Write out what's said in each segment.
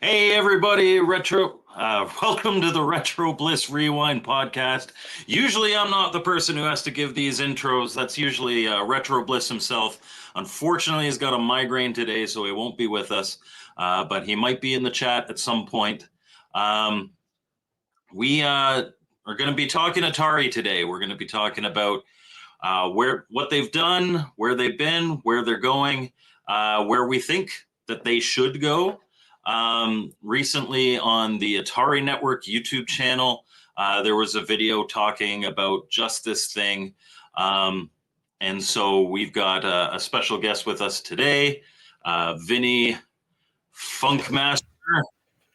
Hey everybody, welcome to the Retro Bliss Rewind podcast. Usually I'm not the person who has to give these intros. That's usually Retro Bliss himself. Unfortunately, he's got a migraine today, so he won't be with us. But he might be in the chat at some point. We are going to be talking Atari today. We're going to be talking about what they've done, where they've been, where they're going, where we think that they should go. Recently on the Atari Network YouTube channel, there was a video talking about just this thing. And so we've got a special guest with us today, Vinny Funkmaster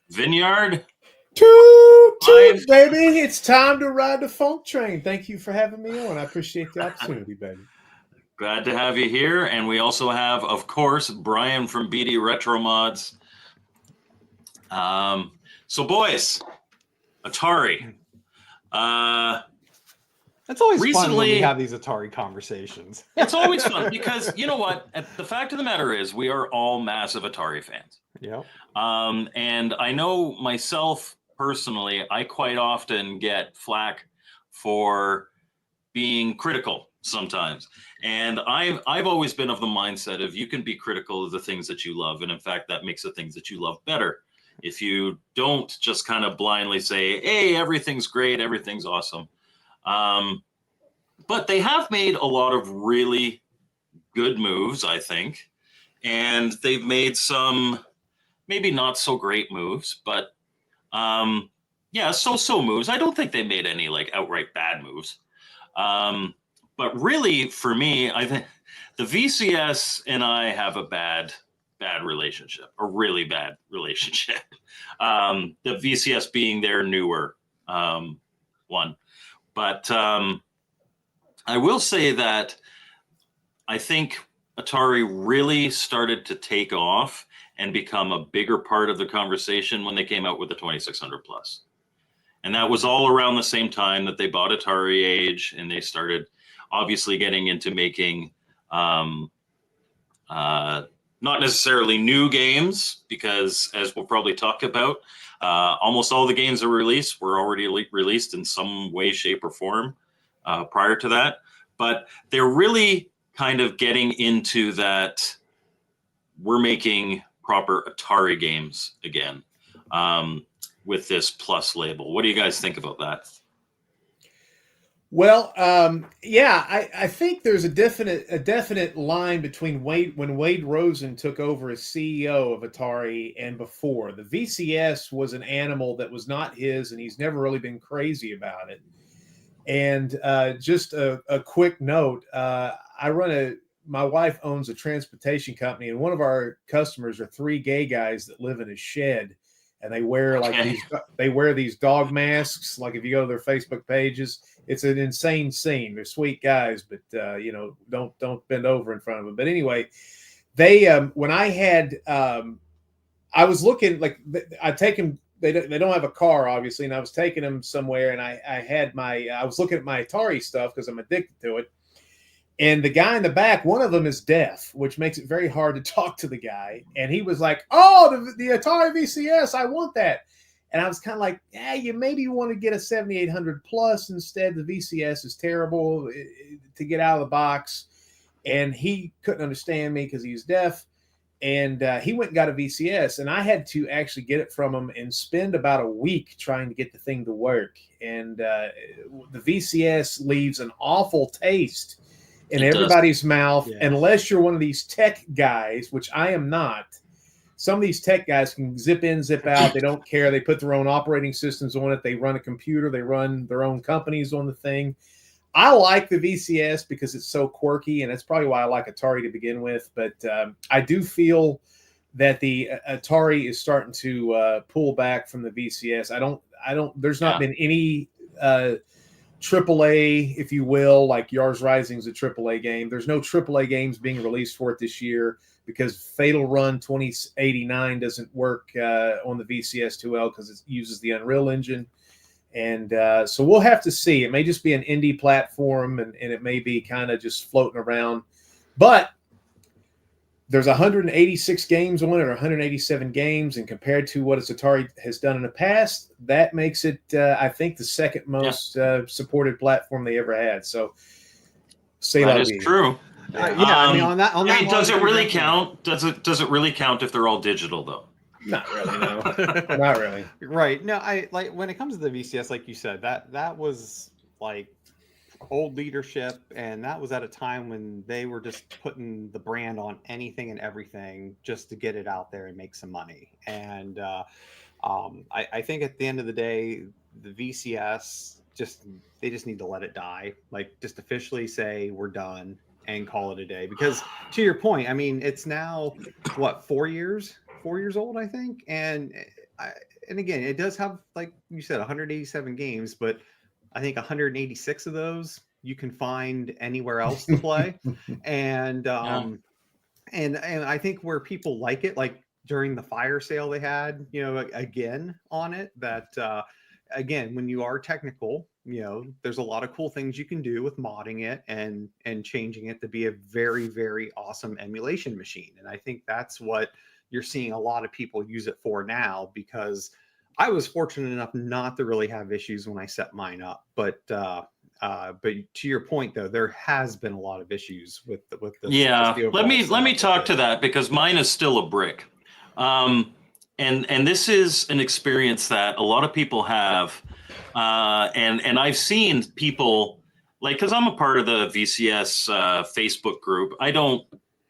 Vineyard. Toot, toot, baby. It's time to ride the funk train. Thank you for having me on. I appreciate the opportunity, baby. Glad to have you here. And we also have, of course, Brian from BD Retro Mods. So boys, Atari. It's always fun when we have these Atari conversations. It's always fun because you know what? The fact of the matter is we are all massive Atari fans. Yeah. And I know myself personally, I quite often get flack for being critical sometimes. And I've always been of the mindset of you can be critical of the things that you love. And in fact, that makes the things that you love better. If you don't just kind of blindly say, hey, everything's great, everything's awesome. But they have made a lot of really good moves, I think. And they've made some maybe not so great moves, but so moves. I don't think they made any like outright bad moves. But really, for me, I think the VCS and I have a bad relationship, a really bad relationship. The VCS being their newer one. But I will say that I think Atari really started to take off and become a bigger part of the conversation when they came out with the 2600 plus. And that was all around the same time that they bought Atari Age and they started obviously getting into making not necessarily new games, because as we'll probably talk about, almost all the games that were released were already released in some way, shape, or form prior to that. But they're really kind of getting into that we're making proper Atari games again with this Plus label. What do you guys think about that? Well, I think there's a definite line between when Wade Rosen took over as CEO of Atari and before. The VCS was an animal that was not his, and he's never really been crazy about it. And just a quick note, my wife owns a transportation company, and one of our customers are three gay guys that live in a shed. And they wear these dog masks. Like if you go to their Facebook pages, it's an insane scene. They're sweet guys, but don't bend over in front of them. But anyway, they when I had I was looking, like I take them. They don't have a car, obviously, and I was taking them somewhere, and I was looking at my Atari stuff because I'm addicted to it. And the guy in the back, one of them is deaf, which makes it very hard to talk to the guy. And he was like, oh, the Atari VCS, I want that. And I was kind of like, you maybe want to get a 7800 plus instead. The VCS is terrible to get out of the box. And he couldn't understand me because he's deaf. And he went and got a VCS. And I had to actually get it from him and spend about a week trying to get the thing to work. And the VCS leaves an awful taste in everybody's mouth, unless you're one of these tech guys, which I am not. Some of these tech guys can zip in, zip out. They don't care. They put their own operating systems on it. They run a computer. They run their own companies on the thing. I like the VCS because it's so quirky, and that's probably why I like Atari to begin with. But I do feel that the Atari is starting to pull back from the VCS. There's not been any AAA, if you will, like Yars Rising is a AAA game. There's no AAA games being released for it this year because Fatal Run 2089 doesn't work on the VCS too well because it uses the Unreal Engine. And so we'll have to see. It may just be an indie platform, and it may be kind of just floating around. But there's 186 games on it, or 187 games, and compared to what Atari has done in the past, that makes it, I think, the second most supported platform they ever had. So, that is true. I mean, on that does it really count? Does it really count if they're all digital though? Not really, no. Not really. Right. No, I like when it comes to the VCS, like you said, that was like old leadership, and that was at a time when they were just putting the brand on anything and everything just to get it out there and make some money. And I think at the end of the day, the VCS they just need to let it die. Like, just officially say we're done and call it a day. Because to your point, I mean, it's now what, 4 years old, I think. And again, it does have, like you said, 187 games, but I think 186 of those you can find anywhere else to play. And and I think where people like it, like during the fire sale they had, again on it, that again, when you are technical, there's a lot of cool things you can do with modding it and changing it to be a very, very awesome emulation machine. And I think that's what you're seeing a lot of people use it for now, because I was fortunate enough not to really have issues when I set mine up, but to your point though, there has been a lot of issues with the let me talk to that, because mine is still a brick, and this is an experience that a lot of people have, and I've seen people, like, because I'm a part of the VCS Facebook group. I don't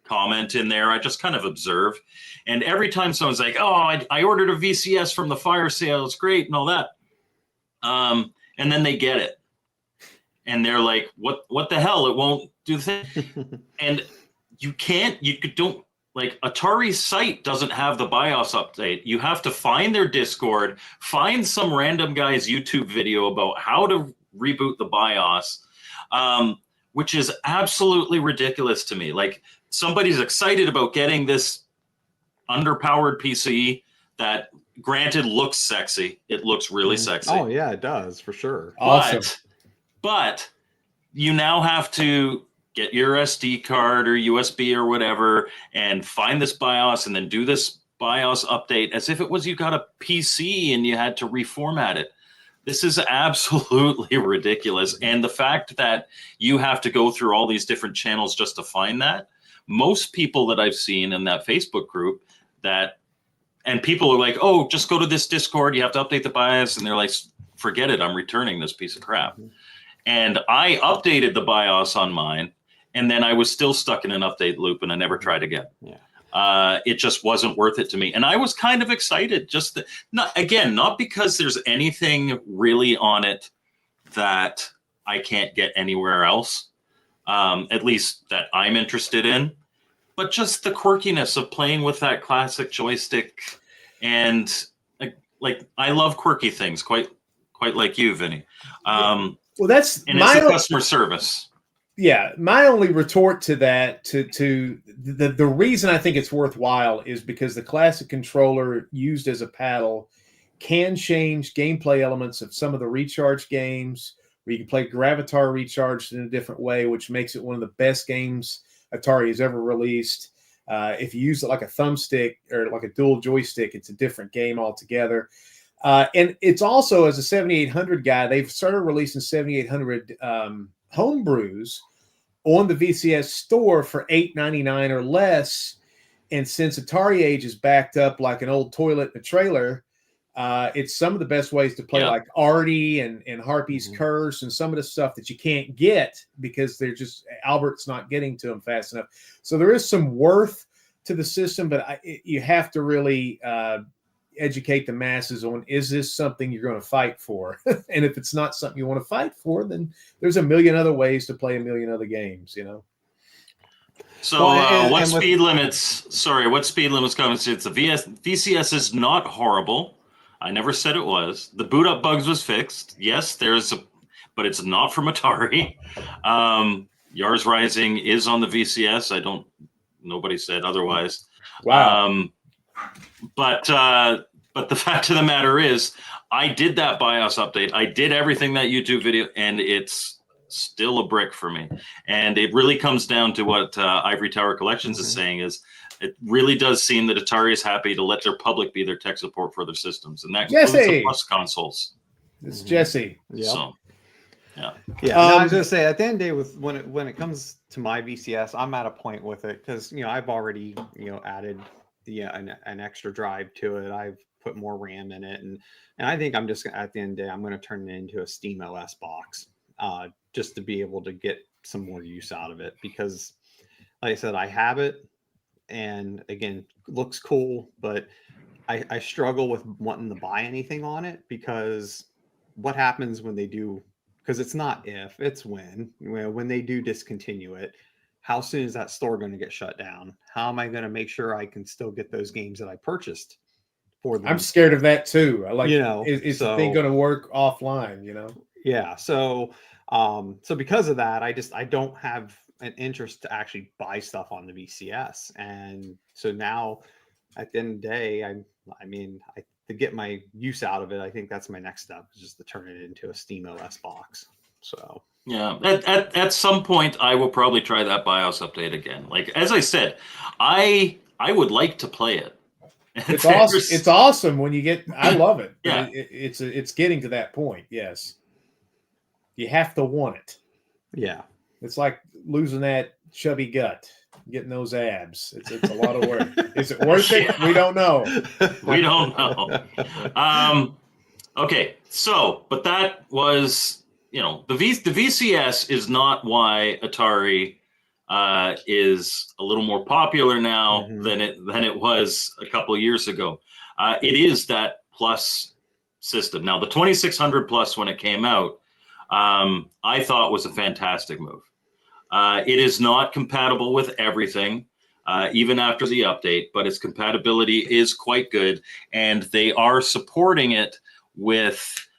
comment in there, I just kind of observe. And every time someone's like, oh, I ordered a VCS from the fire sale, it's great and all that, and then they get it and they're like, what the hell, it won't do the thing. And you don't, like, Atari's site doesn't have the BIOS update. You have to find their Discord, find some random guy's YouTube video about how to reboot the BIOS, which is absolutely ridiculous to me. Like, somebody's excited about getting this underpowered PC that, granted, looks sexy. It looks really sexy. Oh yeah, it does, for sure. Awesome. But you now have to get your SD card or USB or whatever and find this BIOS and then do this BIOS update as if it was you got a PC and you had to reformat it. This is absolutely ridiculous. And the fact that you have to go through all these different channels just to find that, most people that I've seen in that Facebook group, and people are like, oh, just go to this Discord, you have to update the BIOS. And they're like, forget it, I'm returning this piece of crap. And I updated the BIOS on mine, and then I was still stuck in an update loop, and I never tried again. It just wasn't worth it to me. And I was kind of excited, not because there's anything really on it that I can't get anywhere else, at least that I'm interested in, but just the quirkiness of playing with that classic joystick. And like I love quirky things, quite like you, Vinny. Well, it's the customer service. Yeah, my only retort to that, to the reason I think it's worthwhile, is because the classic controller used as a paddle can change gameplay elements of some of the Recharge games, where you can play Gravatar Recharged in a different way, which makes it one of the best games Atari has ever released. If you use it like a thumbstick or like a dual joystick, it's a different game altogether. And it's also, as a 7800 guy, they've started releasing 7800 homebrews on the VCS store for $8.99 or less. And since Atari Age is backed up like an old toilet in a trailer, it's some of the best ways to play, like Artie and Harpy's Curse and some of the stuff that you can't get because they're just, Albert's not getting to them fast enough. So there is some worth to the system, but you have to really educate the masses on, is this something you're going to fight for? And if it's not something you want to fight for, then there's a million other ways to play a million other games, So what speed limits comments? It's the VCS is not horrible. I never said it was. The boot up bugs was fixed. Yes, but it's not from Atari. Yars Rising is on the VCS. Nobody said otherwise. Wow. But the fact of the matter is, I did that BIOS update. I did everything that YouTube video, and it's still a brick for me. And it really comes down to what Ivory Tower Collections is saying, is It really does seem that Atari is happy to let their public be their tech support for their systems, and that includes the Plus consoles. It's Jesse. Yeah. So, yeah. Yeah. No, I was gonna say, at the end of the day, with when it comes to my VCS, I'm at a point with it because I've already added an extra drive to it. I've put more RAM in it, and I think I'm just at the end of the day, I'm going to turn it into a Steam OS box, just to be able to get some more use out of it, because like I said, I have it, and again, looks cool, but I struggle with wanting to buy anything on it, because what happens when they do, because it's not if, it's when they do discontinue it, how soon is that store going to get shut down? How am I going to make sure I can still get those games that I purchased for them? I'm scared of that too. I is so, the thing going to work offline, Yeah. So because of that, I don't have an interest to actually buy stuff on the VCS. And so now at the end of the day, to get my use out of it, I think that's my next step, is just to turn it into a Steam OS box. So yeah, at some point I will probably try that BIOS update again. Like, as I said, I would like to play it. It's awesome. It's awesome when you get. I love it. Yeah, it's getting to that point. Yes, you have to want it. Yeah, it's like losing that chubby gut, getting those abs. It's a lot of work. Is it worth it? We don't know. We don't know. Okay, so but that was the VCS is not why Atari is a little more popular now than it was a couple of years ago. It is that Plus system. Now, the 2600 Plus, when it came out, I thought was a fantastic move. It is not compatible with everything, even after the update, but its compatibility is quite good, and they are supporting it with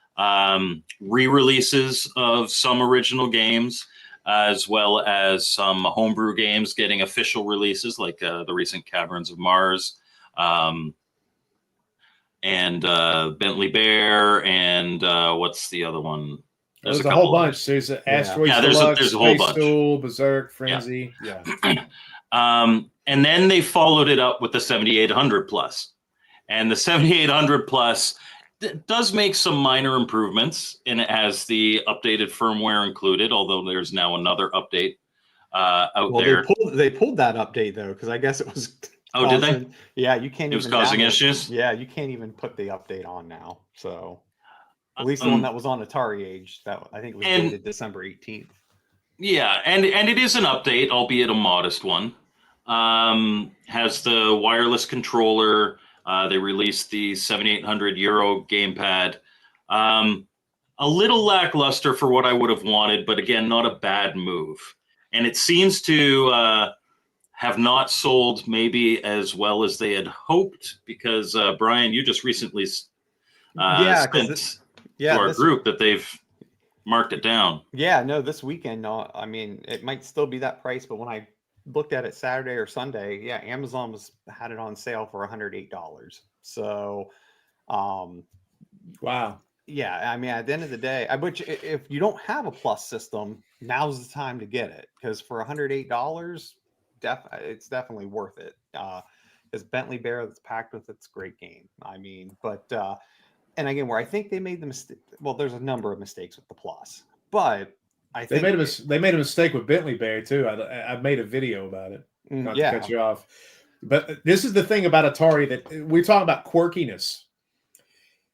re-releases of some original games, as well as some homebrew games getting official releases, like the recent Caverns of Mars, and Bentley Bear, and what's the other one? There's a whole bunch. There's an Asteroid Deluxe, there's a whole bunch. Stool, Berserk, Frenzy. Yeah. And then they followed it up with the 7800 Plus. And the 7800 Plus does make some minor improvements, and it has the updated firmware included, although there's now another update out there. They pulled that update, though, because I guess it was did they? Yeah, you can't. It was causing issues? Yeah, you can't even put the update on now. So at least the one that was on Atari Age, that I think was dated December 18th. Yeah, and it is an update, albeit a modest one. Has the wireless controller. They released the 7800 Euro gamepad. A little lackluster for what I would have wanted, but again, not a bad move. And it seems to have not sold maybe as well as they had hoped, because Brian, you just recently sent to our group that they've marked it down. Yeah, no, this weekend, I mean, it might still be that price, but when I looked at it Saturday or Sunday, yeah, Amazon had it on sale for $108. So, wow. Yeah, I mean, at the end of the day, which if you don't have a Plus system, now's the time to get it, because for $108, it's definitely worth it. Because Bentley Bear that's packed with it's a great game. I mean, but and again, where I think they made the mistake. Well, there's a number of mistakes with the Plus, but I think they made a mistake with Bentley Bear too. I made a video about it. Not to cut you off, but this is the thing about Atari, that we're talking about quirkiness.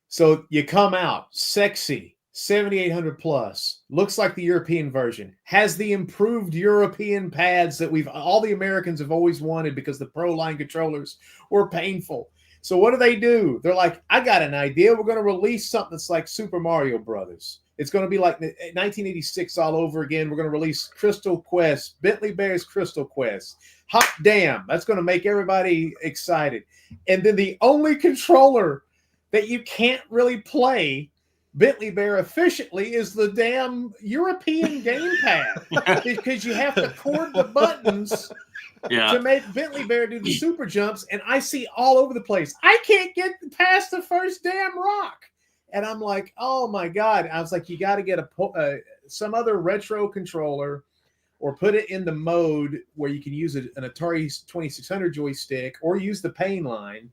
So you come out sexy, 7800 Plus, looks like the European version, has the improved European pads that all the Americans have always wanted, because the Pro line controllers were painful. So what do? They're like, I got an idea. We're going to release something that's like Super Mario Brothers. It's going to be like 1986 all over again. We're going to release Crystal Quest, Bentley Bear's Crystal Quest. Hot damn, that's going to make everybody excited. And then the only controller that you can't really play Bentley Bear efficiently is the damn European gamepad, because you have to cord the buttons to make Bentley Bear do the super jumps, and I see all over the place. I can't get past the first damn rock, and I'm like, oh my god! I was like, you got to get some other retro controller or put it in the mode where you can use an Atari 2600 joystick or use the pain line.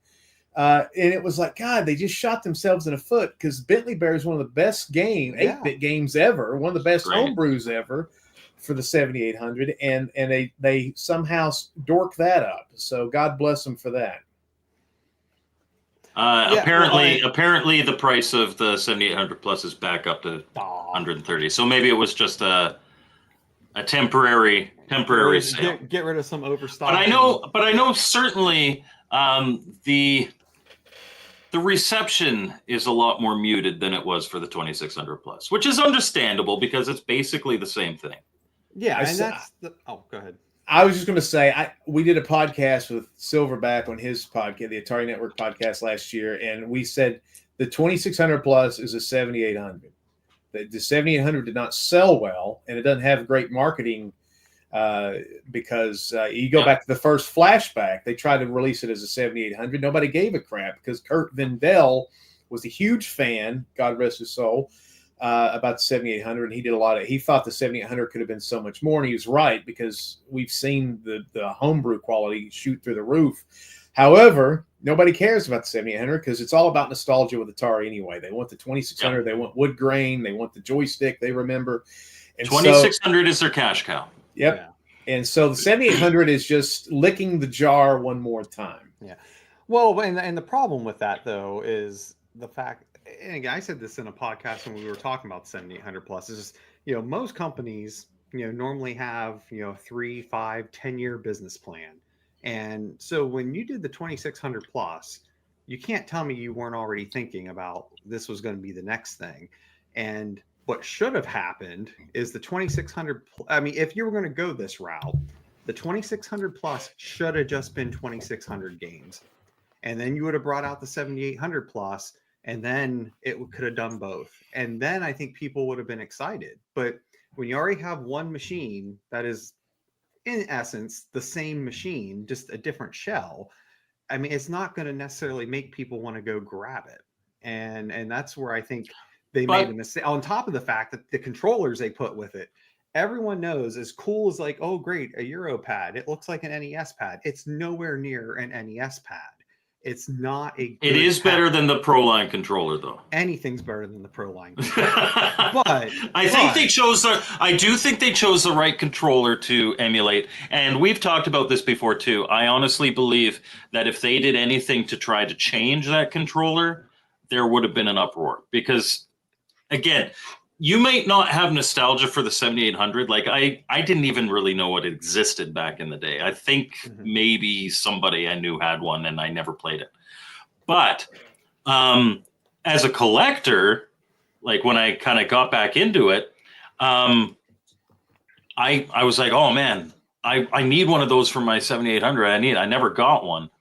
And it was like, God, they just shot themselves in the foot, because Bentley Bear is one of the best 8-bit games ever, one of the best homebrews ever for the 7800, and they somehow dork that up. So God bless them for that. Apparently the price of the 7800 Plus is back up to 130. So maybe it was just a temporary sale. Get rid of some overstock. But I know certainly the reception is a lot more muted than it was for the 2600 Plus, which is understandable because it's basically the same thing. Yeah, go ahead. I was just going to say, we did a podcast with Silverback on his podcast, the Atari Network podcast last year, and we said the 2600 Plus is a 7800. The 7800 did not sell well, and it doesn't have great marketing because you go back to the first Flashback, they tried to release it as a 7800. Nobody gave a crap because Kurt Vendel was a huge fan, God rest his soul, about the 7800, and he did he thought the 7800 could have been so much more, and he was right, because we've seen the homebrew quality shoot through the roof. However, nobody cares about the 7800 because it's all about nostalgia with Atari anyway. They want the 2600, they want wood grain, they want the joystick they remember. And 2600 is their cash cow. Yep. Yeah. And so the 7800 is just licking the jar one more time. Yeah. Well, and the problem with that, though, is the fact, and again, I said this in a podcast when we were talking about the 7800 Plus, is just, most companies, normally have, 3, 5, 10-year business plan. And so when you did the 2600 Plus, you can't tell me you weren't already thinking about this was going to be the next thing. And what should have happened is the 2600, if you were going to go this route, the 2600 Plus should have just been 2600 games. And then you would have brought out the 7800 Plus, and then it could have done both. And then I think people would have been excited. But when you already have one machine that is, in essence, the same machine, just a different shell, it's not going to necessarily make people want to go grab it. And that's where I think they made a mistake. On top of the fact that the controllers they put with it, everyone knows, as cool as like, oh, great, a Euro pad. It looks like an NES pad. It's nowhere near an NES pad. It's not a good It is better than the ProLine controller, though. Anything's better than the ProLine controller. But I do think they chose the right controller to emulate. And we've talked about this before, too. I honestly believe that if they did anything to try to change that controller, there would have been an uproar. Because, again, you might not have nostalgia for the 7800. Like, I didn't even really know it existed back in the day. I think maybe somebody I knew had one and I never played it. But as a collector, like when I kind of got back into it, I was like, oh man, I need one of those for my 7800. I never got one.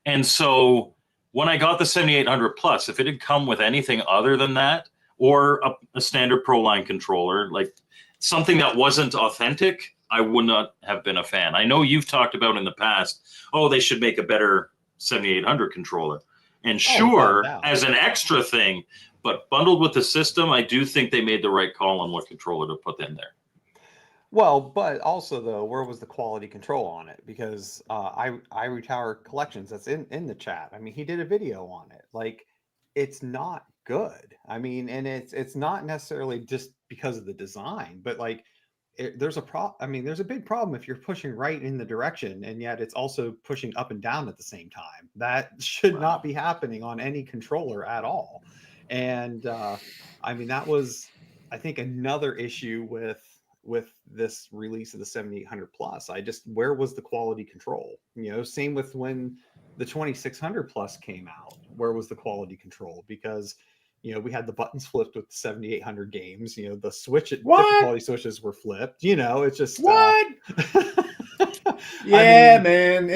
And so when I got the 7800 Plus, if it had come with anything other than that, or a standard ProLine controller, like something that wasn't authentic, I would not have been a fan. I know you've talked about in the past, they should make a better 7800 controller. And sure, as an extra thing, but bundled with the system, I do think they made the right call on what controller to put in there. Well, but also, though, where was the quality control on it? Because Ivory Tower Collections, that's in the chat. He did a video on it. Like, it's not good. And it's not necessarily just because of the design, but like there's a big problem if you're pushing right in the direction and yet it's also pushing up and down at the same time. That should not be happening on any controller at all. And that was, I think, another issue with this release of the 7800 Plus. Where was the quality control? Same with when the 2600 Plus came out. Where was the quality control? Because we had the buttons flipped with the 7800 games. The difficulty switches were flipped. It's just what? Man.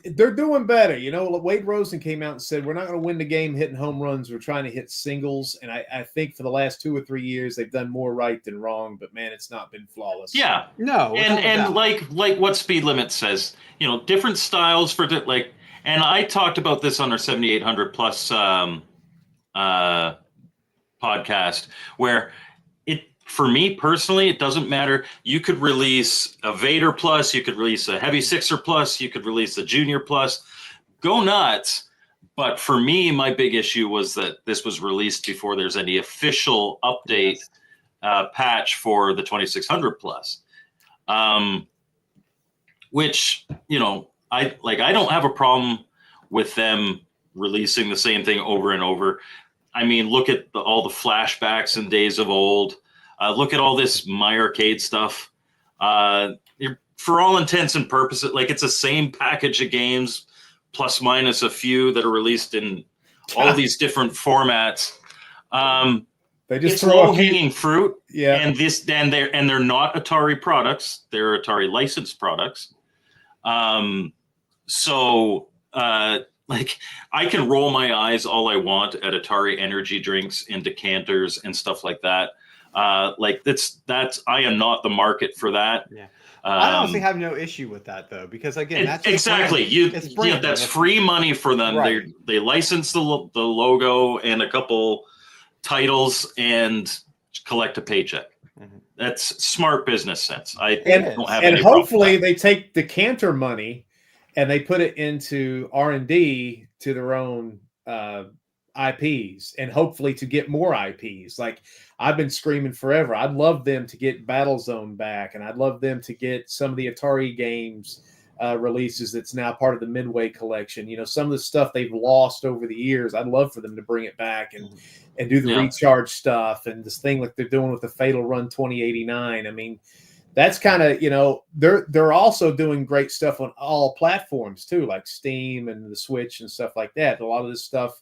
They're doing better. Wade Rosen came out and said, we're not going to win the game hitting home runs. We're trying to hit singles. And I think for the last 2 or 3 years, they've done more right than wrong. But man, it's not been flawless. Yeah. No. And like what Speed Limit says, different styles for and I talked about this on our 7800 Plus podcast, where for me personally, it doesn't matter. You could release a Vader Plus, you could release a Heavy Sixer Plus, you could release a Junior Plus. Go nuts. But for me, my big issue was that this was released before there's any official update patch for the 2600 Plus. Which, I don't have a problem with them releasing the same thing over and over. I mean, look at all the flashbacks and days of old. Look at all this My Arcade stuff. For all intents and purposes, it's the same package of games, plus minus a few that are released in all these different formats. They just it's throw low-hanging fruit. Yeah, and they're not Atari products; they're Atari licensed products. I can roll my eyes all I want at Atari energy drinks and decanters and stuff like that. I am not the market for that. Yeah. I honestly have no issue with that though, because again, that's exactly that's free money for them. Right. They license the logo and a couple titles and collect a paycheck. Mm-hmm. That's smart business sense. Don't have any. And hopefully they take the Cantor money and they put it into R&D to their own IPs, and hopefully to get more IPs. Like I've been screaming forever. I'd love them to get Battlezone back, and I'd love them to get some of the Atari games releases that's now part of the Midway collection. Some of the stuff they've lost over the years, I'd love for them to bring it back and do the recharge stuff and this thing like they're doing with the Fatal Run 2089. I mean, that's kind of, they're also doing great stuff on all platforms too, like Steam and the Switch and stuff like that. A lot of this stuff,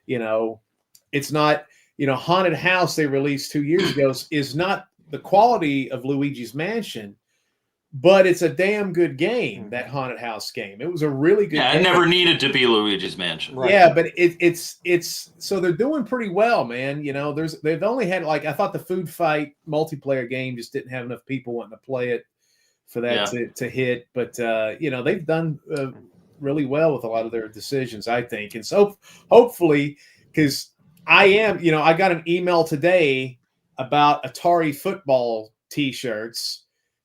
it's not, Haunted House they released 2 years ago is not the quality of Luigi's Mansion, but it's a damn good game, that Haunted House game. It was a really good game. It never needed to be Luigi's Mansion. Right. Yeah, but it's so they're doing pretty well, man. They've only had I thought the Food Fight multiplayer game just didn't have enough people wanting to play it for that to hit. But they've done really well with a lot of their decisions, I think. And so hopefully, because I got an email today about Atari football T-shirts.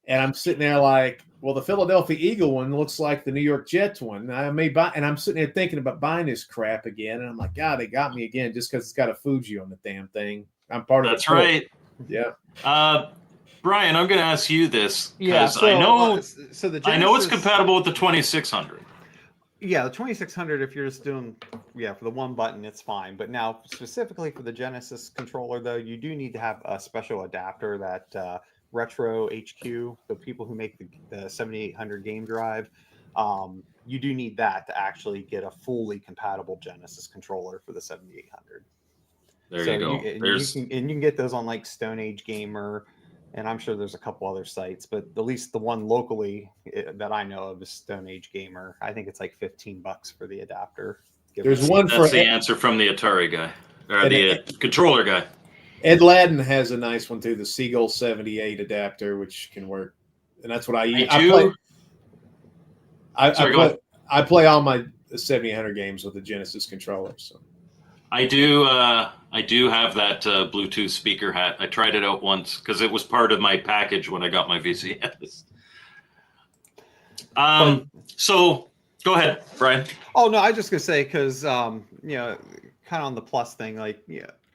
And I'm sitting there well, the Philadelphia Eagle one looks like the New York Jets one. I may buy, and I'm sitting there thinking about buying this crap again. And I'm like, God, they got me again just because it's got a Fuji on the damn thing. I'm part of That's right. Yeah. Brian, I'm going to ask you this because I know I know it's compatible with the 2600. Yeah, the 2600, if you're just doing, for the one button, it's fine. But now, specifically for the Genesis controller, though, you do need to have a special adapter that Retro HQ, the people who make the 7800 game drive, you do need that to actually get a fully compatible Genesis controller for the 7800. There you go. You can get those on Stone Age Gamer, and I'm sure there's a couple other sites, but at least the one locally that I know of is Stone Age Gamer. I think it's $15 for the adapter. There's one That's the answer from the Atari guy, or the controller guy. Ed Ladden has a nice one too, the Seagull 78 adapter, which can work, and that's what I use. I play all my 7800 games with the Genesis controller. So I do have that Bluetooth speaker hat. I tried it out once because it was part of my package when I got my VCS. So go ahead, Brian. Oh no, I was just gonna say because kind of on the plus thing,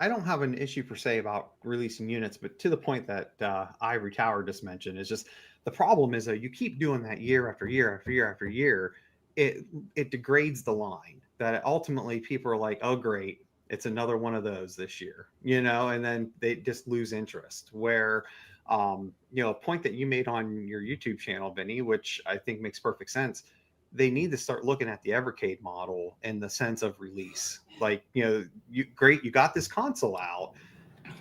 I don't have an issue per se about releasing units, but to the point that Ivory Tower just mentioned is just the problem is that you keep doing that year after year after year after year, it degrades the line. That ultimately people are like, oh great, it's another one of those this year, and then they just lose interest. Where a point that you made on your YouTube channel, Vinny, which I think makes perfect sense. They need to start looking at the Evercade model in the sense of release. You got this console out,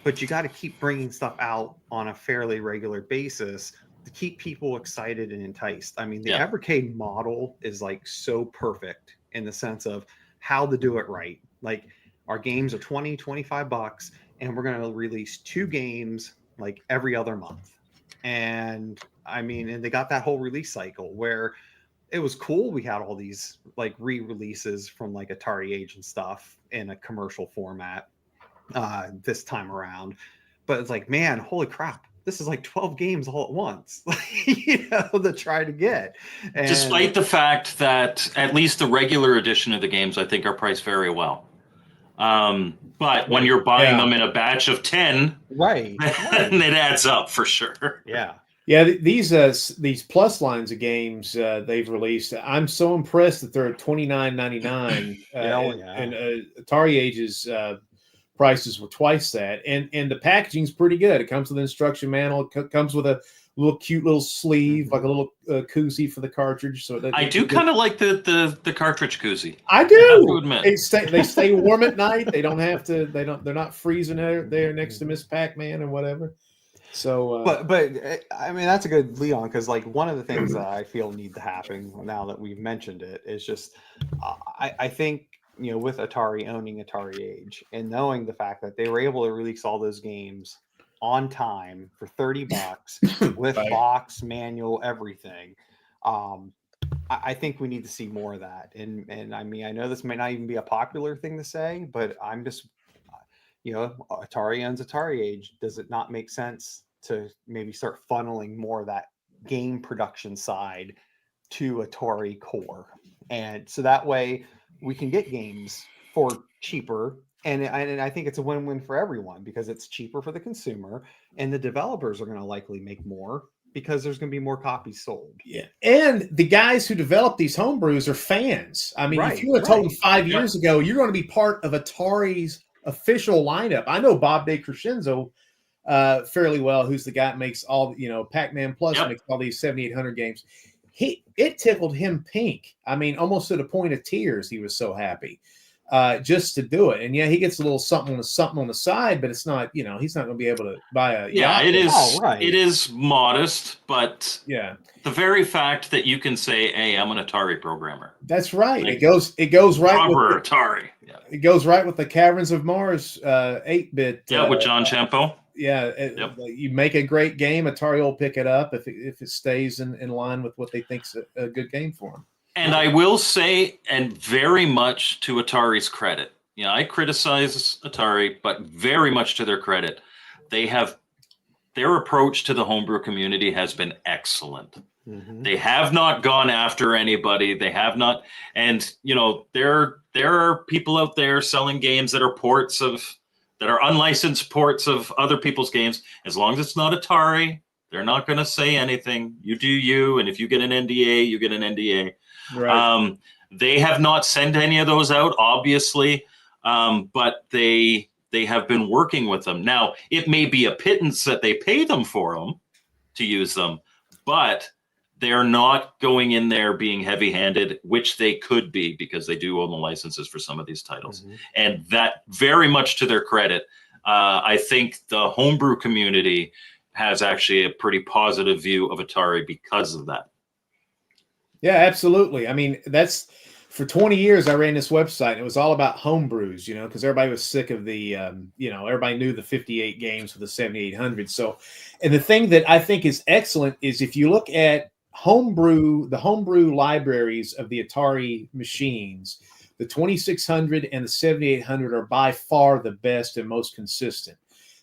but you got to keep bringing stuff out on a fairly regular basis to keep people excited and enticed. I mean, the Evercade model is so perfect in the sense of how to do it right. Our games are $20-$25, and we're going to release 2 games every other month. And I mean, and they got that whole release cycle where it was cool. We had all these re-releases from Atari Age and stuff in a commercial format this time around. but it's like, man, holy crap, this is like 12 games all at once, to try to get. And despite the fact that at least the regular edition of the games, I think, are priced very well. But when you're buying them in a batch of 10, right. it adds up for sure. Yeah. Yeah, these plus lines of games they've released, I'm so impressed that they're at $29.99. And Atari Age's prices were twice that, and the packaging's pretty good. It comes with an instruction manual. It comes with a little cute little sleeve, like a little koozie for the cartridge. So I do kind of like the cartridge koozie. I do. I have to admit. They stay warm at night. They don't have to. They're not freezing there next to Miss Pac-Man or whatever. So, but I mean, that's a good lead on, because like one of the things that I feel need to happen now that we've mentioned it is just I think, with Atari owning Atari Age and knowing the fact that they were able to release all those games on time for $30 with box, manual, everything. I think we need to see more of that. And I mean, I know this may not even be a popular thing to say, but I'm just, Atari owns Atari Age. Does it not make sense to maybe start funneling more of that game production side to Atari core? And so that way we can get games for cheaper. And I think it's a win-win for everyone, because it's cheaper for the consumer, and the developers are going to likely make more because there's going to be more copies sold. Yeah, and the guys who develop these homebrews are fans. I mean, if you would have told them 5 years ago you're going to be part of Atari's official lineup. I know Bob DeCrescenzo fairly well, who's the guy that makes all, Pac-Man Plus makes all these 7,800 games. It tickled him pink. I mean, almost to the point of tears. He was so happy just to do it. And yeah, he gets a little something on the side, but it's not, he's not going to be able to buy a yacht. It is. It is modest, but the very fact that you can say, "Hey, I'm an Atari programmer." That's right. Like, it goes right with Atari. Yeah. It goes right with the Caverns of Mars 8-bit. With John Champeau. You make a great game, Atari will pick it up if it stays in line with what they think's a good game for them. And I will say, and very much to Atari's credit, I criticize Atari, but very much to their credit, their approach to the homebrew community has been excellent. Mm-hmm. They have not gone after anybody. They have not, and there are people out there selling games that are unlicensed ports of other people's games. As long as it's not Atari, they're not going to say anything. You do you, and if you get an NDA, you get an NDA. Right. They have not sent any of those out, obviously, but they have been working with them. Now, it may be a pittance that they pay them for them to use them, but they're not going in there being heavy-handed, which they could be, because they do own the licenses for some of these titles. Mm-hmm. And that, very much to their credit, I think the homebrew community has actually a pretty positive view of Atari because of that. Yeah, absolutely. I mean, that's for 20 years I ran this website, and it was all about homebrews, because everybody was sick of the, everybody knew the 58 games for the 7,800. So, and the thing that I think is excellent is if you look at the homebrew libraries of the Atari machines, the 2600 and the 7800 are by far the best and most consistent.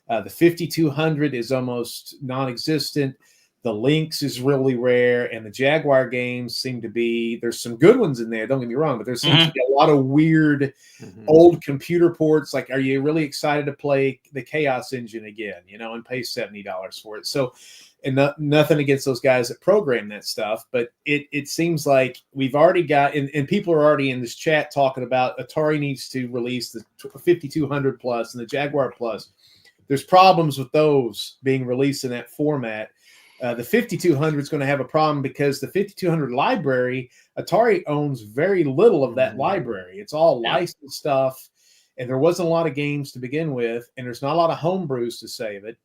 The 5200 is almost non-existent. The Lynx is really rare, and the Jaguar games seem to be, there's some good ones in there, don't get me wrong, but there seems to be a lot of weird old computer ports. Like, are you really excited to play the Chaos Engine again, and pay $70 for it? So, and nothing against those guys that program that stuff, but it seems like we've already got, and people are already in this chat talking about Atari needs to release the 5200 Plus and the Jaguar Plus. There's problems with those being released in that format. The 5200 is going to have a problem because the 5200 library, Atari owns very little of that library. It's all licensed stuff, and there wasn't a lot of games to begin with, and there's not a lot of homebrews to save it.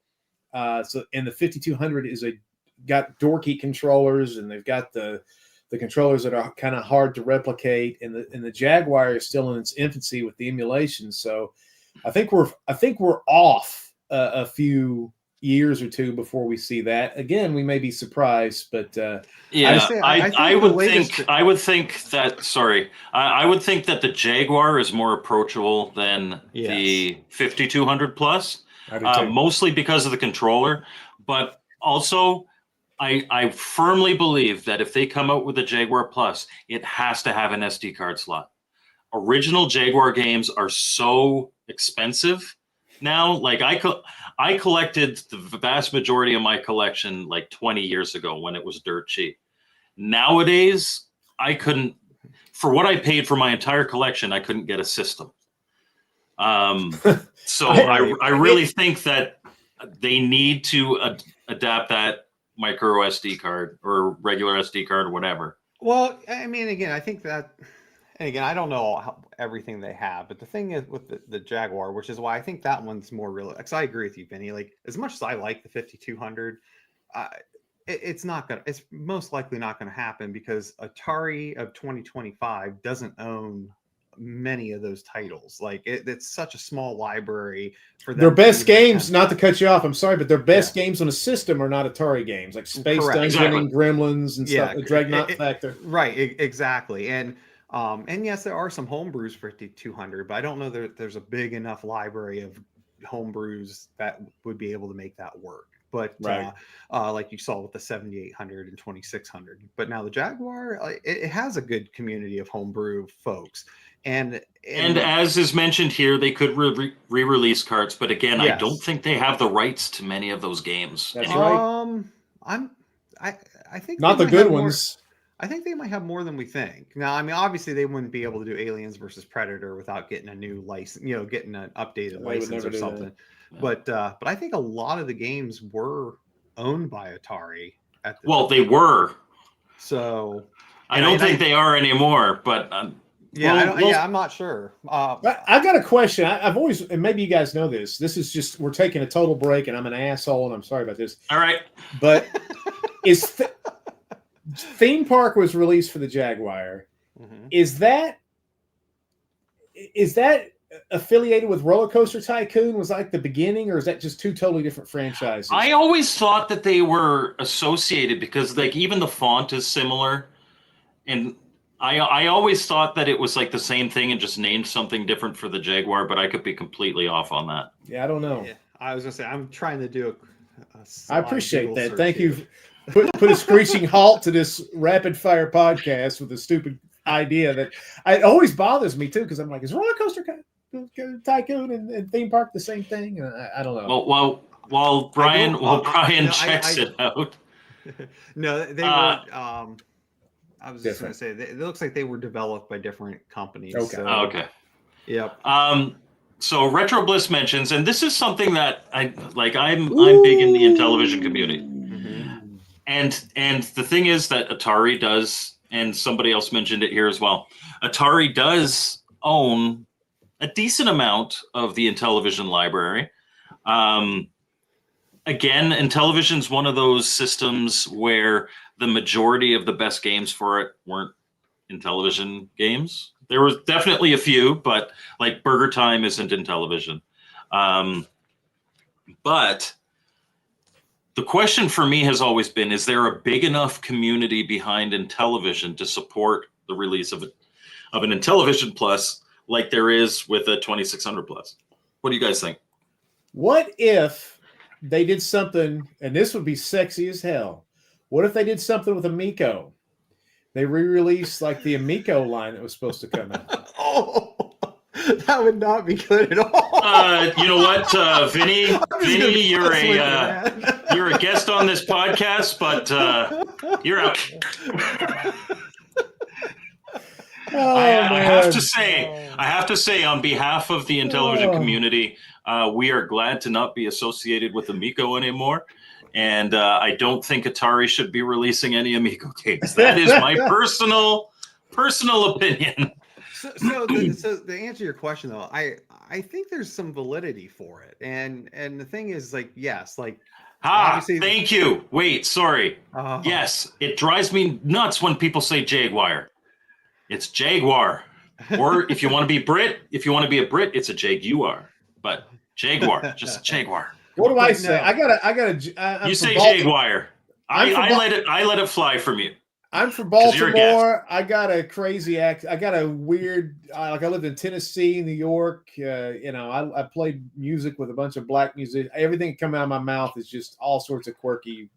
And the 5200 got dorky controllers, and they've got the controllers that are kind of hard to replicate, and the Jaguar is still in its infancy with the emulation. So I think we're off a few years or two before we see that again. We may be surprised, but I would think that the Jaguar is more approachable than the 5200 Plus. I do too. Mostly because of the controller, but also I firmly believe that if they come out with a Jaguar Plus, it has to have an SD card slot. Original Jaguar games are so expensive now. Like I collected the vast majority of my collection like 20 years ago when it was dirt cheap. Nowadays, I couldn't, for what I paid for my entire collection, I couldn't get a system. So I really think that they need to adapt that micro SD card or regular SD card or whatever. Well, I mean, again, I think that, and again, I don't know everything they have, but the thing is with the Jaguar, which is why I think that one's more real. Because I agree with you, Vinny. Like, as much as I like the 5200, it's not gonna. It's most likely not going to happen because Atari of 2025 doesn't own many of those titles. Like, it's such a small library for them. Their best games, not to cut you off, I'm sorry, but their best games on a system are not Atari games, like Space Dungeon and Gremlins and stuff, the Dreadnought Factor. Right, exactly. And yes, there are some homebrews for 5200, but I don't know that there's a big enough library of homebrews that would be able to make that work. But like you saw with the 7800 and 2600. But now the Jaguar, it has a good community of homebrew folks. And as is mentioned here, they could re-release carts, but again, I don't think they have the rights to many of those games. That's right. I think not the good ones. I think they might have more than we think. Now, I mean, obviously, they wouldn't be able to do Aliens versus Predator without getting a new license, getting an updated license or something. But I think a lot of the games were owned by Atari at the time. They were. So I don't think they are anymore, but I'm not sure. I've got a question. I've always, and maybe you guys know this. This is just, we're taking a total break, and I'm an asshole, and I'm sorry about this. All right. But Theme Park was released for the Jaguar. Mm-hmm. Is that affiliated with Roller Coaster Tycoon? Was like the beginning, or is that just two totally different franchises? I always thought that they were associated because like even the font is similar, and I always thought that it was like the same thing and just named something different for the Jaguar, but I could be completely off on that. Yeah, I don't know. Yeah, I was gonna say I'm trying to do I appreciate that. Thank you. Put a screeching halt to this rapid fire podcast with a stupid idea that it always bothers me too, because I'm like, is Roller Coaster Tycoon and Theme Park the same thing? I don't know. Well, while Brian checks it out. No, they were. I was just going to say, it looks like they were developed by different companies. Okay. So, okay. Yep. So Retro Bliss mentions, and this is something that I'm big in the Intellivision community. Mm-hmm. And the thing is that Atari does, and somebody else mentioned it here as well, Atari does own a decent amount of the Intellivision library. Again, Intellivision's one of those systems where the majority of the best games for it weren't Intellivision games. There was definitely a few, but like Burger Time isn't Intellivision. But the question for me has always been, is there a big enough community behind Intellivision to support the release of an Intellivision Plus like there is with a 2600 Plus? What do you guys think? What if they did something, and this would be sexy as hell. What if they did something with Amico? They re-released like the Amico line that was supposed to come out. Oh, that would not be good at all. You know what, Vinny, you're a guest on this podcast, but you're out. I have to say, on behalf of the Intellivision community, we are glad to not be associated with Amico anymore. And I don't think Atari should be releasing any Amico games. That is my personal opinion. So to answer your question, though, I think there's some validity for it. And the thing is, like, yes, like, obviously. Thank you. Wait, sorry. Yes, it drives me nuts when people say Jaguar. It's Jaguar. Or if you want to be a Brit, it's a Jaguar. But Jaguar, just Jaguar. What do I say? No. I gotta. You say Jaguar. I let it fly from you. I'm from 'Cause you're a guest. Baltimore. I got a crazy act. I got a weird. Like I lived in Tennessee, New York. I played music with a bunch of black music. Everything coming out of my mouth is just all sorts of quirky,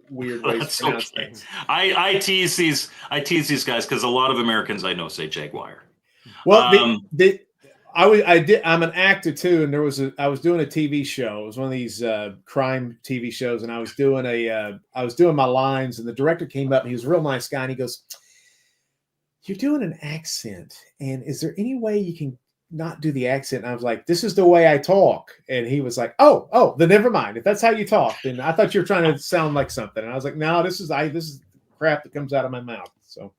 weird ways That's to pronounce okay. things. I tease these guys because a lot of Americans I know say Jaguar. Well, I'm an actor too, and I was doing a TV show. It was one of these crime TV shows, and I was doing my lines, and the director came up, and he was a real nice guy, and he goes, "You're doing an accent, and is there any way you can not do the accent?" And I was like, "This is the way I talk," and he was like, "Oh, then never mind. If that's how you talk, then I thought you were trying to sound like something." And I was like, "No, this is crap that comes out of my mouth." So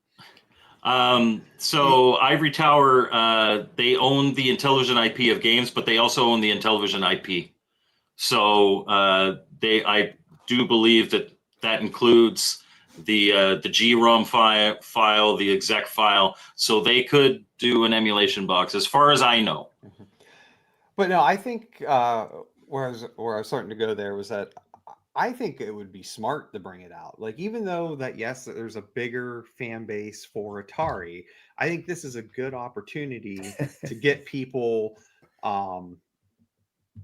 Ivory Tower, they own the Intellivision IP of games, but they also own the Intellivision IP. So I do believe that includes the GROM file, the exec file. So they could do an emulation box, as far as I know. But no, I think where I was starting to go there was that I think it would be smart to bring it out. Like, even though that, yes, there's a bigger fan base for Atari, I think this is a good opportunity to get people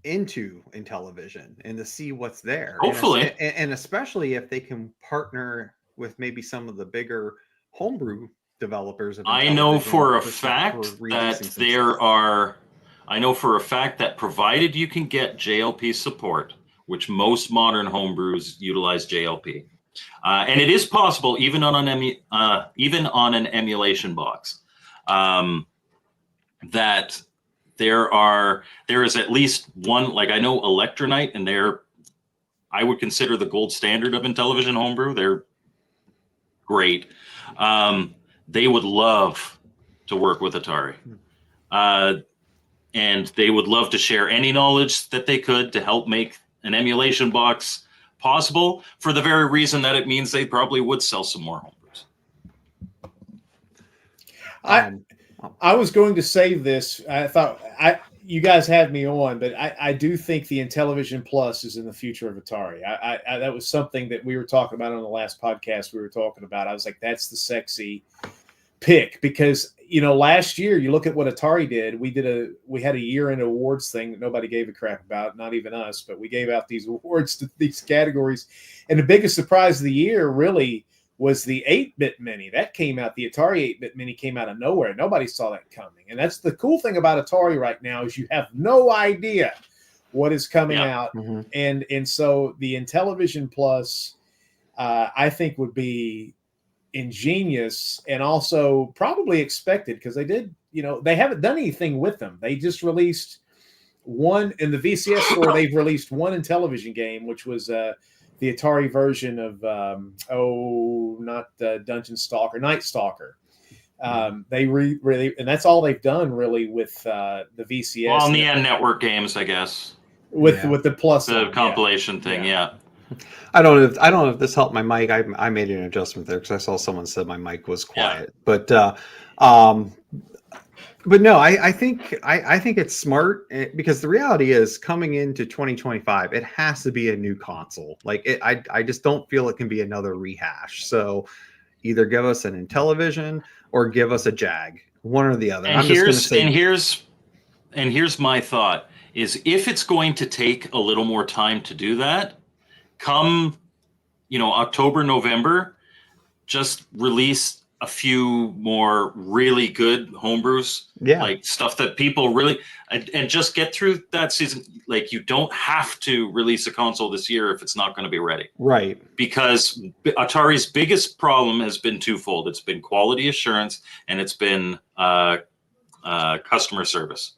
into Intellivision and to see what's there. Hopefully. And especially if they can partner with maybe some of the bigger homebrew developers of Intellivision. I know for a fact that provided you can get JLP support, which most modern homebrews utilize JLP, and it is possible even on an emulation box, that there is at least one. Like, I know Electronite, and I would consider the gold standard of Intellivision homebrew. They're great. They would love to work with Atari. And they would love to share any knowledge that they could to help make an emulation box possible, for the very reason that it means they probably would sell some more homebrews. I was going to save this. I thought you guys had me on, but I do think the Intellivision Plus is in the future of Atari. That was something that we were talking about on the last podcast we were talking about. I was like, that's the sexy pick, because last year, you look at what Atari did. We had a year-end awards thing that nobody gave a crap about, not even us, but we gave out these awards to these categories. And the biggest surprise of the year really was the 8-bit mini. That came out, the Atari 8-bit mini came out of nowhere. Nobody saw that coming. And that's the cool thing about Atari right now, is you have no idea what is coming out. Mm-hmm. And so the Intellivision Plus, I think, would be ingenious and also probably expected, because they haven't done anything with them. They just released one in the VCS store. They've released one Intellivision game, which was the Atari version of Dungeon Stalker, Night Stalker. They really, and that's all they've done really with the VCS. Well, on the end network games, I guess, with the plus the compilation thing. Yeah. I don't know if this helped my mic. I made an adjustment there because I saw someone said my mic was quiet. Yeah. But no, I think it's smart, because the reality is, coming into 2025, it has to be a new console. Like, I just don't feel it can be another rehash. So either give us an Intellivision or give us a Jag, one or the other. And here's my thought: is if it's going to take a little more time to do that, come October, November, just release a few more really good homebrews, like stuff that people really, and just get through that season. Like, you don't have to release a console this year if it's not going to be ready. Right. Because Atari's biggest problem has been twofold. It's been quality assurance, and it's been customer service.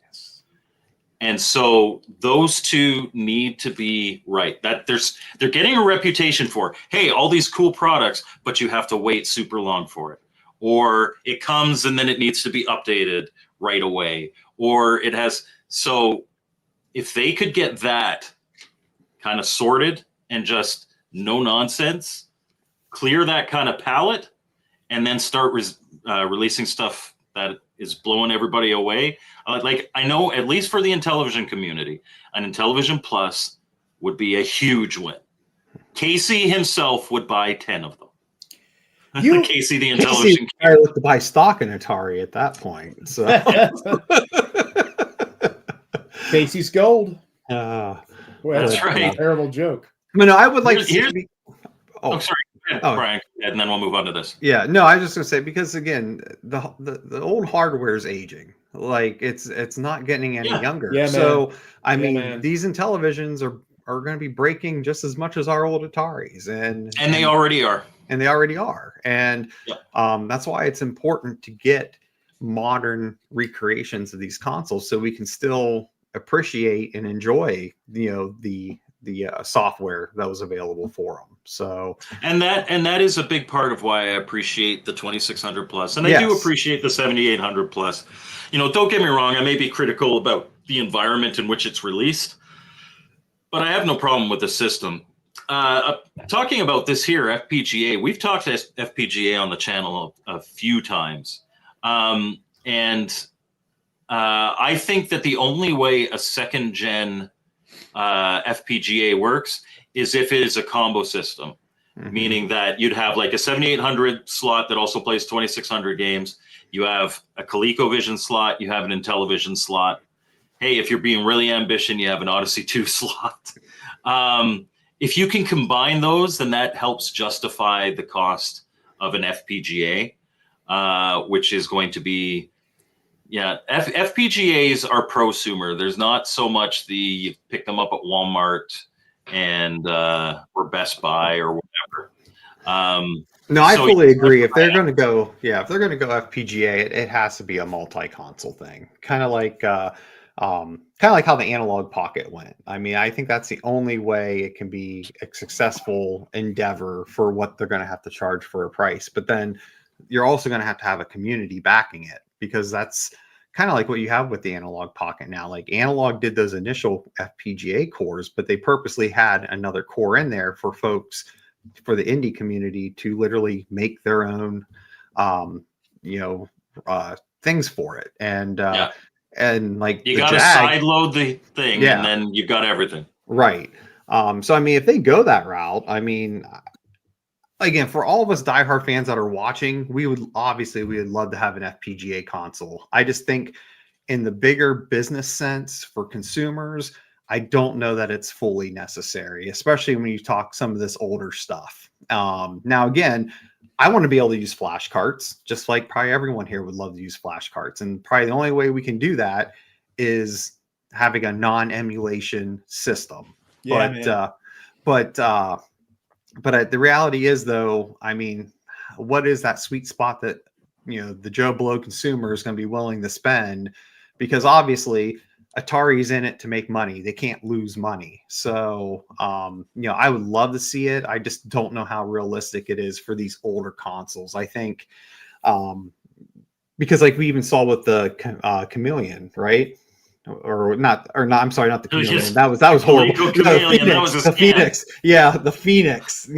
And so those two need to be right. They're getting a reputation for, hey, all these cool products, but you have to wait super long for it. Or it comes and then it needs to be updated right away. Or it has, so if they could get that kind of sorted and just no nonsense, clear that kind of palette, and then start releasing stuff that is blowing everybody away. Like, I know, at least for the Intellivision community, an Intellivision Plus would be a huge win. Casey himself would buy 10 of them. Casey the Casey Intelligent. I looked to buy stock in Atari at that point. So Casey's gold. Well, That's right. Terrible joke. no, I would like to Here's- see. Oh, sorry, go ahead, Oh. Brian, and then we'll move on to this. Yeah, no, I was just gonna say because again, the old hardware is aging. Like it's not getting any younger. Yeah, man. So I mean, man. these Intellivisions are going to be breaking just as much as our old Ataris, and they already are. And they already are, and Yep. that's why it's important to get modern recreations of these consoles so we can still appreciate and enjoy, the software that was available for them. So And that is a big part of why I appreciate the 2600 plus, and I do appreciate the 7800 plus. Don't get me wrong, I may be critical about the environment in which it's released, but I have no problem with the system. Talking about this here, FPGA, we've talked FPGA on the channel a few times, and I think that the only way a second gen FPGA works is if it is a combo system, meaning that you'd have like a 7800 slot that also plays 2600 games. You have a ColecoVision slot, you have an Intellivision slot. Hey, if you're being really ambitious, you have an Odyssey 2 slot. If you can combine those, then that helps justify the cost of an FPGA, which is going to be, FPGAs are prosumer. There's not so much you pick them up at Walmart and or Best Buy or whatever. No, I fully agree. If they're going to go, FPGA, it has to be a multi-console thing, kind of like how the analog pocket went. I mean, I think that's the only way it can be a successful endeavor for what they're going to have to charge for a price. But then you're also going to have a community backing it, because that's kind of like what you have with the analog pocket now. Like Analog did those initial FPGA cores, but they purposely had another core in there for folks, for the indie community, to literally make their own, things for it. And like you got to side load the thing, and then you've got everything. Right. So I mean, if they go that route, I mean, again, for all of us diehard fans that are watching, we would love to have an FPGA console. I just think in the bigger business sense for consumers, I don't know that it's fully necessary, especially when you talk some of this older stuff. Now, again, I want to be able to use flash carts, just like probably everyone here would love to use flash carts. And probably the only way we can do that is having a non-emulation system. Yeah, but the reality is, though, I mean, what is that sweet spot that, the Joe Blow consumer is going to be willing to spend? Because obviously Atari's in it to make money. They can't lose money. So, I would love to see it. I just don't know how realistic it is for these older consoles. I think, because like we even saw with the Chameleon, right? I'm sorry, not the Chameleon. Yes. That was horrible. The Phoenix. Yeah, the Phoenix.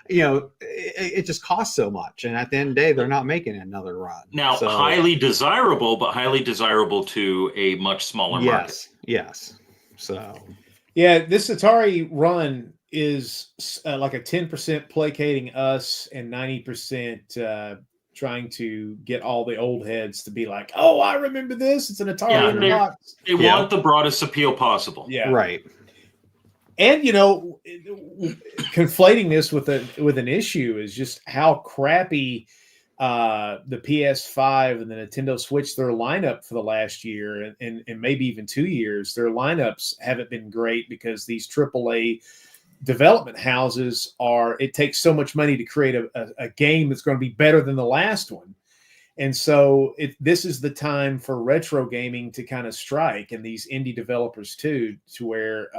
It just costs so much, and at the end of the day, they're not making another run. Now, highly desirable, but highly desirable to a much smaller market. Yes. So, yeah, this Atari run is like a 10% placating us and 90% trying to get all the old heads to be like, oh, I remember this. It's an Atari in a box. They want the broadest appeal possible. Yeah. Right. And, conflating this with an issue is just how crappy the PS5 and the Nintendo Switch, their lineup for the last year and maybe even 2 years, their lineups haven't been great because these AAA development houses it takes so much money to create a game that's going to be better than the last one. And so this is the time for retro gaming to kind of strike, and these indie developers too, to where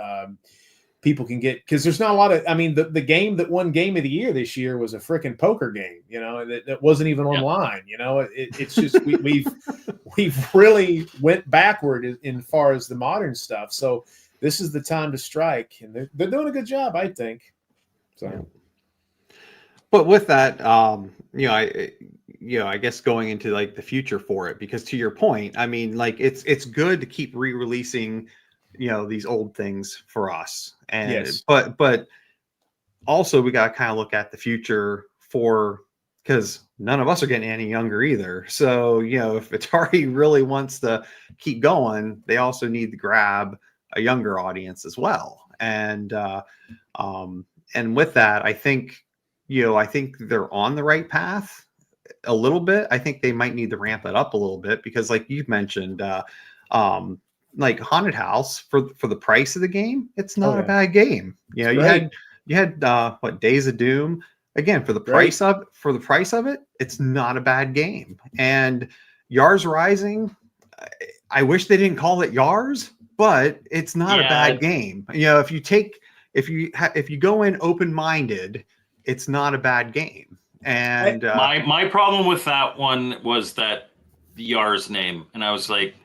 people can get, because there's not a lot of, I mean, the game that won Game of the Year this year was a freaking poker game, that wasn't even online. It's just we've really went backward in far as the modern stuff. So this is the time to strike, and they're doing a good job, I think. So, but with that, I guess going into like the future for it, because to your point, I mean, like it's good to keep re-releasing, these old things for us, and but also we got to kind of look at the future for because none of us are getting any younger either. So, if Atari really wants to keep going, they also need to grab a younger audience as well. And with that, I think they're on the right path a little bit. I think they might need to ramp it up a little bit because, like you've mentioned, like Haunted House for the price of the game, it's not a bad game. You had what, Days of Doom, again, for the price of it, it's not a bad game. And Yars Rising, I wish they didn't call it Yars, but it's not a bad game. If you go in open-minded, it's not a bad game. And my problem with that one was that the Yars name, and I was like,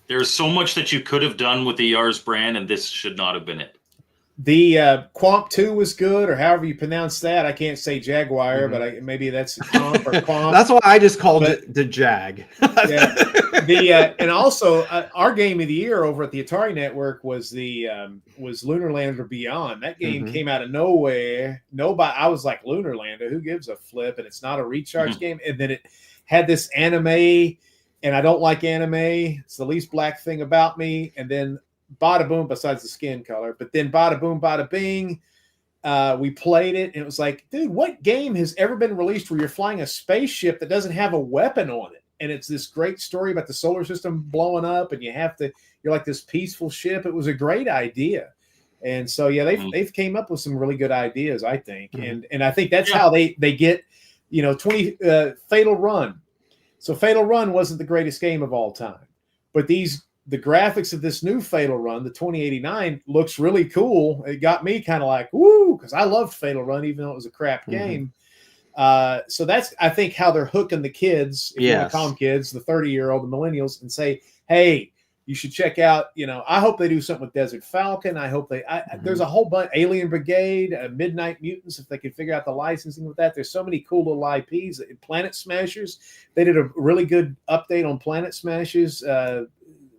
there's so much that you could have done with the Yars brand, and this should not have been it. The Quamp 2 was good, or however you pronounce that. I can't say Jaguar, but maybe that's Quamp or Quamp. That's why I just called it the Jag. And also our game of the year over at the Atari Network was Lunar Lander Beyond. That game came out of nowhere. I was like, Lunar Lander, who gives a flip? And it's not a recharge game. And then it had this anime, and I don't like anime. It's the least black thing about me. And then bada boom, besides the skin color, but then bada boom, bada bing. We played it, and it was like, dude, what game has ever been released where you're flying a spaceship that doesn't have a weapon on it? And it's this great story about the solar system blowing up, and you're like this peaceful ship. It was a great idea. And so, they've came up with some really good ideas, I think. And I think that's how they get, Fatal Run. So Fatal Run wasn't the greatest game of all time, but the graphics of this new Fatal Run, the 2089, looks really cool. It got me kind of like, woo, because I loved Fatal Run, even though it was a crap game. So that's, I think, how they're hooking the kids, if you want to call them kids, the 30-year-old, the millennials, and say, hey, you should check out, I hope they do something with Desert Falcon. I hope there's a whole bunch, Alien Brigade, Midnight Mutants, if they could figure out the licensing with that. There's so many cool little IPs. Planet Smashers, they did a really good update on Planet Smashers.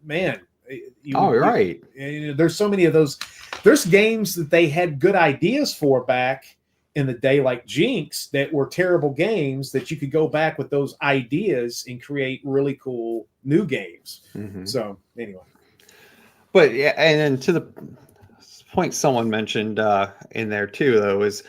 Man. There's so many of those. There's games that they had good ideas for back in the day, like Jinx, that were terrible games that you could go back with those ideas and create really cool new games. So anyway, but and then to the point someone mentioned in there too, though, is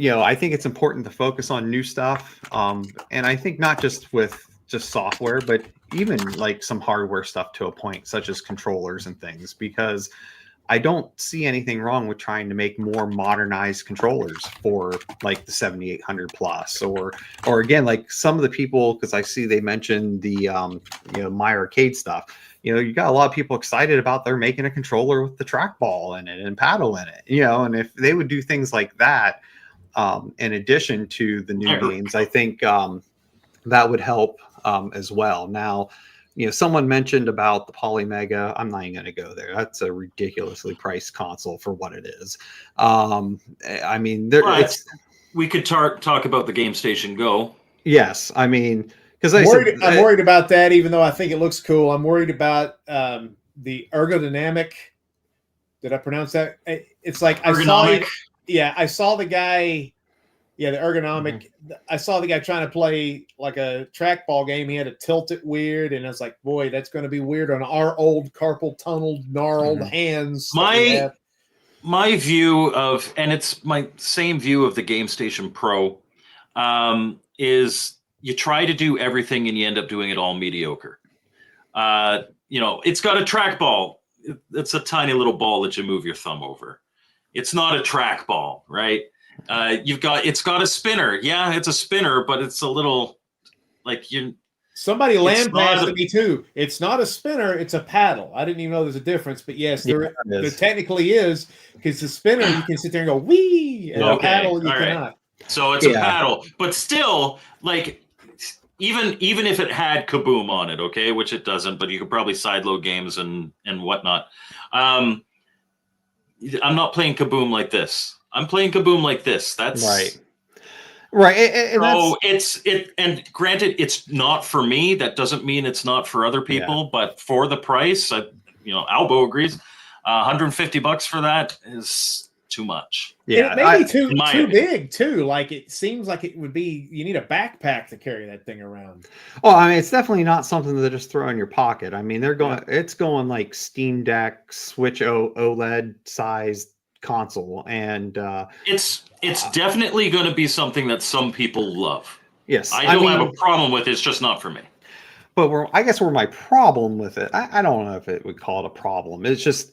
I think it's important to focus on new stuff, and I think not just with just software, but even like some hardware stuff to a point, such as controllers and things, because I don't see anything wrong with trying to make more modernized controllers for like the 7800 plus, or again, like some of the people, because I see they mentioned the My Arcade stuff. You got a lot of people excited about they're making a controller with the trackball in it and paddle in it, and if they would do things like that, in addition to the new games, I think that would help as well. Now, someone mentioned about the Polymega. I'm not even going to go there. That's a ridiculously priced console for what it is. I mean, we could talk about the Game Station Go. Yes, I mean, because I'm worried about that, even though I think it looks cool. I'm worried about the ergodynamic. Did I pronounce that? It's like ergonomic. I saw the guy. Yeah, the ergonomic. I saw the guy trying to play like a trackball game. He had to tilt it weird, and I was like, boy, that's going to be weird on our old carpal tunnel gnarled hands. My view of, and it's my same view of the Game Station Pro, is you try to do everything and you end up doing it all mediocre. It's got a trackball. It's a tiny little ball that you move your thumb over. It's not a trackball, right? It's got a spinner. Yeah, it's a spinner, but it's a little like somebody lambasted me too. It's not a spinner, it's a paddle. I didn't even know there's a difference, but yes, there technically is, because the spinner you can sit there and go wee, and a paddle you cannot. Right. So it's a paddle, but still, like even if it had Kaboom on it, okay, which it doesn't, but you could probably sideload games and whatnot. I'm not playing Kaboom like this. I'm playing Kaboom like this. That's right. And granted, it's not for me. That doesn't mean it's not for other people. But for the price, Albo agrees. $150 for that is too much. Yeah, it may be too opinion. big too. Like it seems like it would be. You need a backpack to carry that thing around. Well, I mean, it's definitely not something to just throw in your pocket. I mean, they're going. Yeah. It's going like Steam Deck, Switch OLED sized console, and it's definitely going to be something that some people love. Yes, I don't have a problem with it. It's just not for me. But I guess where my problem with it, I don't know if it would call it a problem. It's just,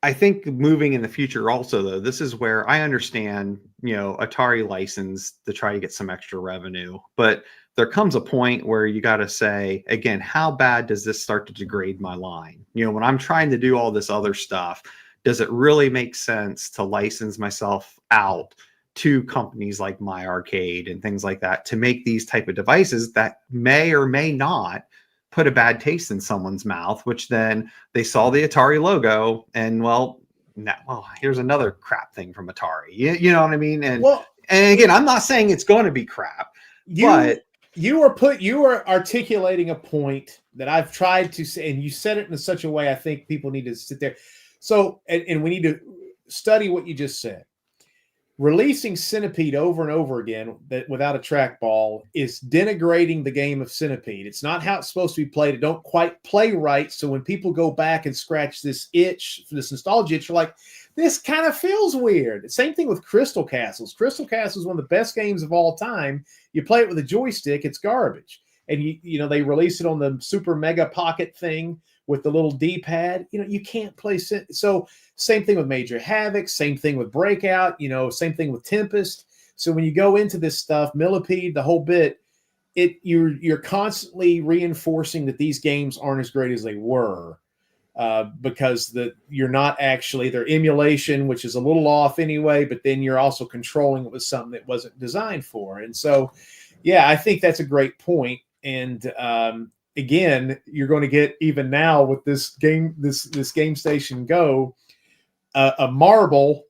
I think moving in the future also, though, this is where I understand, Atari license to try to get some extra revenue. But there comes a point where you got to say, again, how bad does this start to degrade my line? When I'm trying to do all this other stuff, does it really make sense to license myself out to companies like My Arcade and things like that to make these type of devices that may or may not put a bad taste in someone's mouth, which then they saw the Atari logo and here's another crap thing from Atari. You know what I mean? And again, I'm not saying it's going to be crap, but you are articulating a point that I've tried to say, and you said it in such a way I think people need to sit there. So, and we need to study what you just said. Releasing Centipede over and over again without a trackball is denigrating the game of Centipede. It's not how it's supposed to be played. It don't quite play right. So when people go back and scratch this itch, this nostalgia itch, you're like, this kind of feels weird. Same thing with Crystal Castles. Crystal Castles is one of the best games of all time. You play it with a joystick, it's garbage. And they release it on the Super Mega Pocket thing with the little D-pad. You can't play. So same thing with Major Havoc, same thing with Breakout, same thing with Tempest. So when you go into this stuff, Millipede, the whole bit, you're constantly reinforcing that these games aren't as great as they were because you're not actually, they're emulation, which is a little off anyway, but then you're also controlling it with something that wasn't designed for. And so, yeah, I think that's a great point. And again, you're going to get even now with this game, this Game Station Go, a marble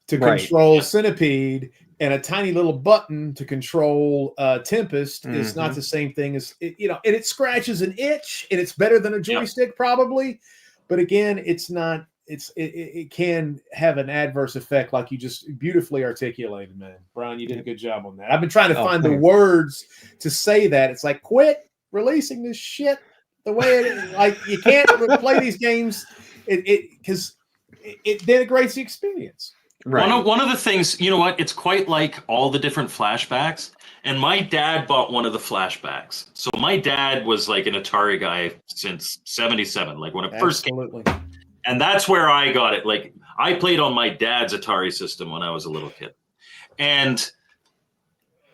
to control Centipede and a tiny little button to control Tempest is not the same thing as and it scratches an itch and it's better than a joystick probably, but again, it's not. It can have an adverse effect, like you just beautifully articulated, man. Brian, you did a good job on that. I've been trying to find the words to say that. It's like, quit releasing this shit the way it is. Like, you can't play these games because it denigrates the experience. Right. One of the things, it's quite like all the different flashbacks. And my dad bought one of the flashbacks. So my dad was like an Atari guy since 77, like when it first came. And that's where I got it. Like, I played on my dad's Atari system when I was a little kid. And,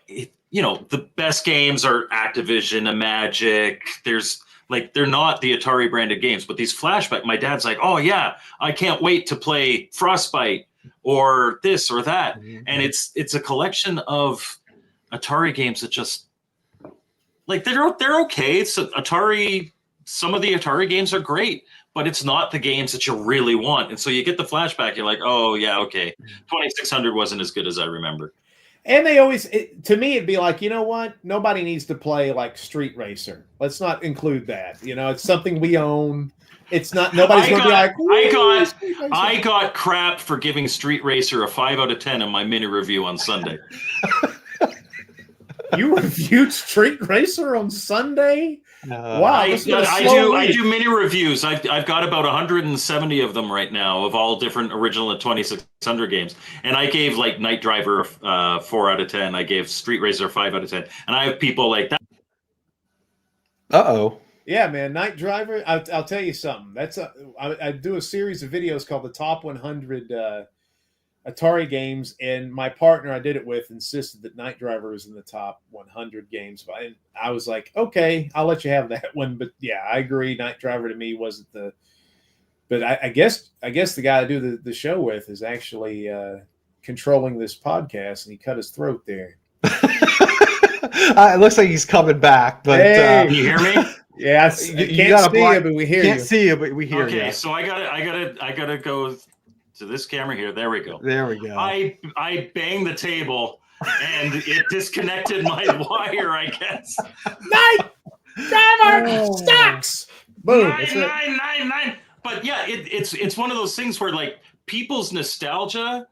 the best games are Activision and Magic. They're not the Atari branded games, but these flashbacks, my dad's like, oh yeah, I can't wait to play Frostbite or this or that. Mm-hmm. And it's a collection of Atari games that just, like, they're okay. It's Atari. Some of the Atari games are great, but it's not the games that you really want. And so you get the flashback. You're like, oh, yeah, okay. 2600 wasn't as good as I remember. And they always, to me, it'd be like, you know what? Nobody needs to play like Street Racer. Let's not include that. It's something we own. It's not, nobody's going to be like, I got crap for giving Street Racer a 5 out of 10 in my mini review on Sunday. You reviewed Street Racer on Sunday? Wow, I do mini reviews. I've got about 170 of them right now of all different original 2600 games, and I gave like Night Driver 4 out of 10. I gave Street Racer 5 out of 10, and I have people like that. Yeah, man, Night Driver. I'll tell you something. I do a series of videos called the Top 100 Atari games, and my partner I did it with insisted that Night Driver is in the top 100 games. But I was like, okay, I'll let you have that one. But yeah, I agree. Night Driver to me wasn't the. But I guess the guy I do the show with is actually controlling this podcast, and he cut his throat there. It looks like he's coming back. But hey, you hear me? Yes, you can't see you, but we hear you. Can't see you, but we hear you. Okay, so I gotta go to this camera here. There we go. There we go. I banged the table and it disconnected my wire, I guess. Night Driver stocks. Boom. 9. But yeah, it's one of those things where like people's nostalgia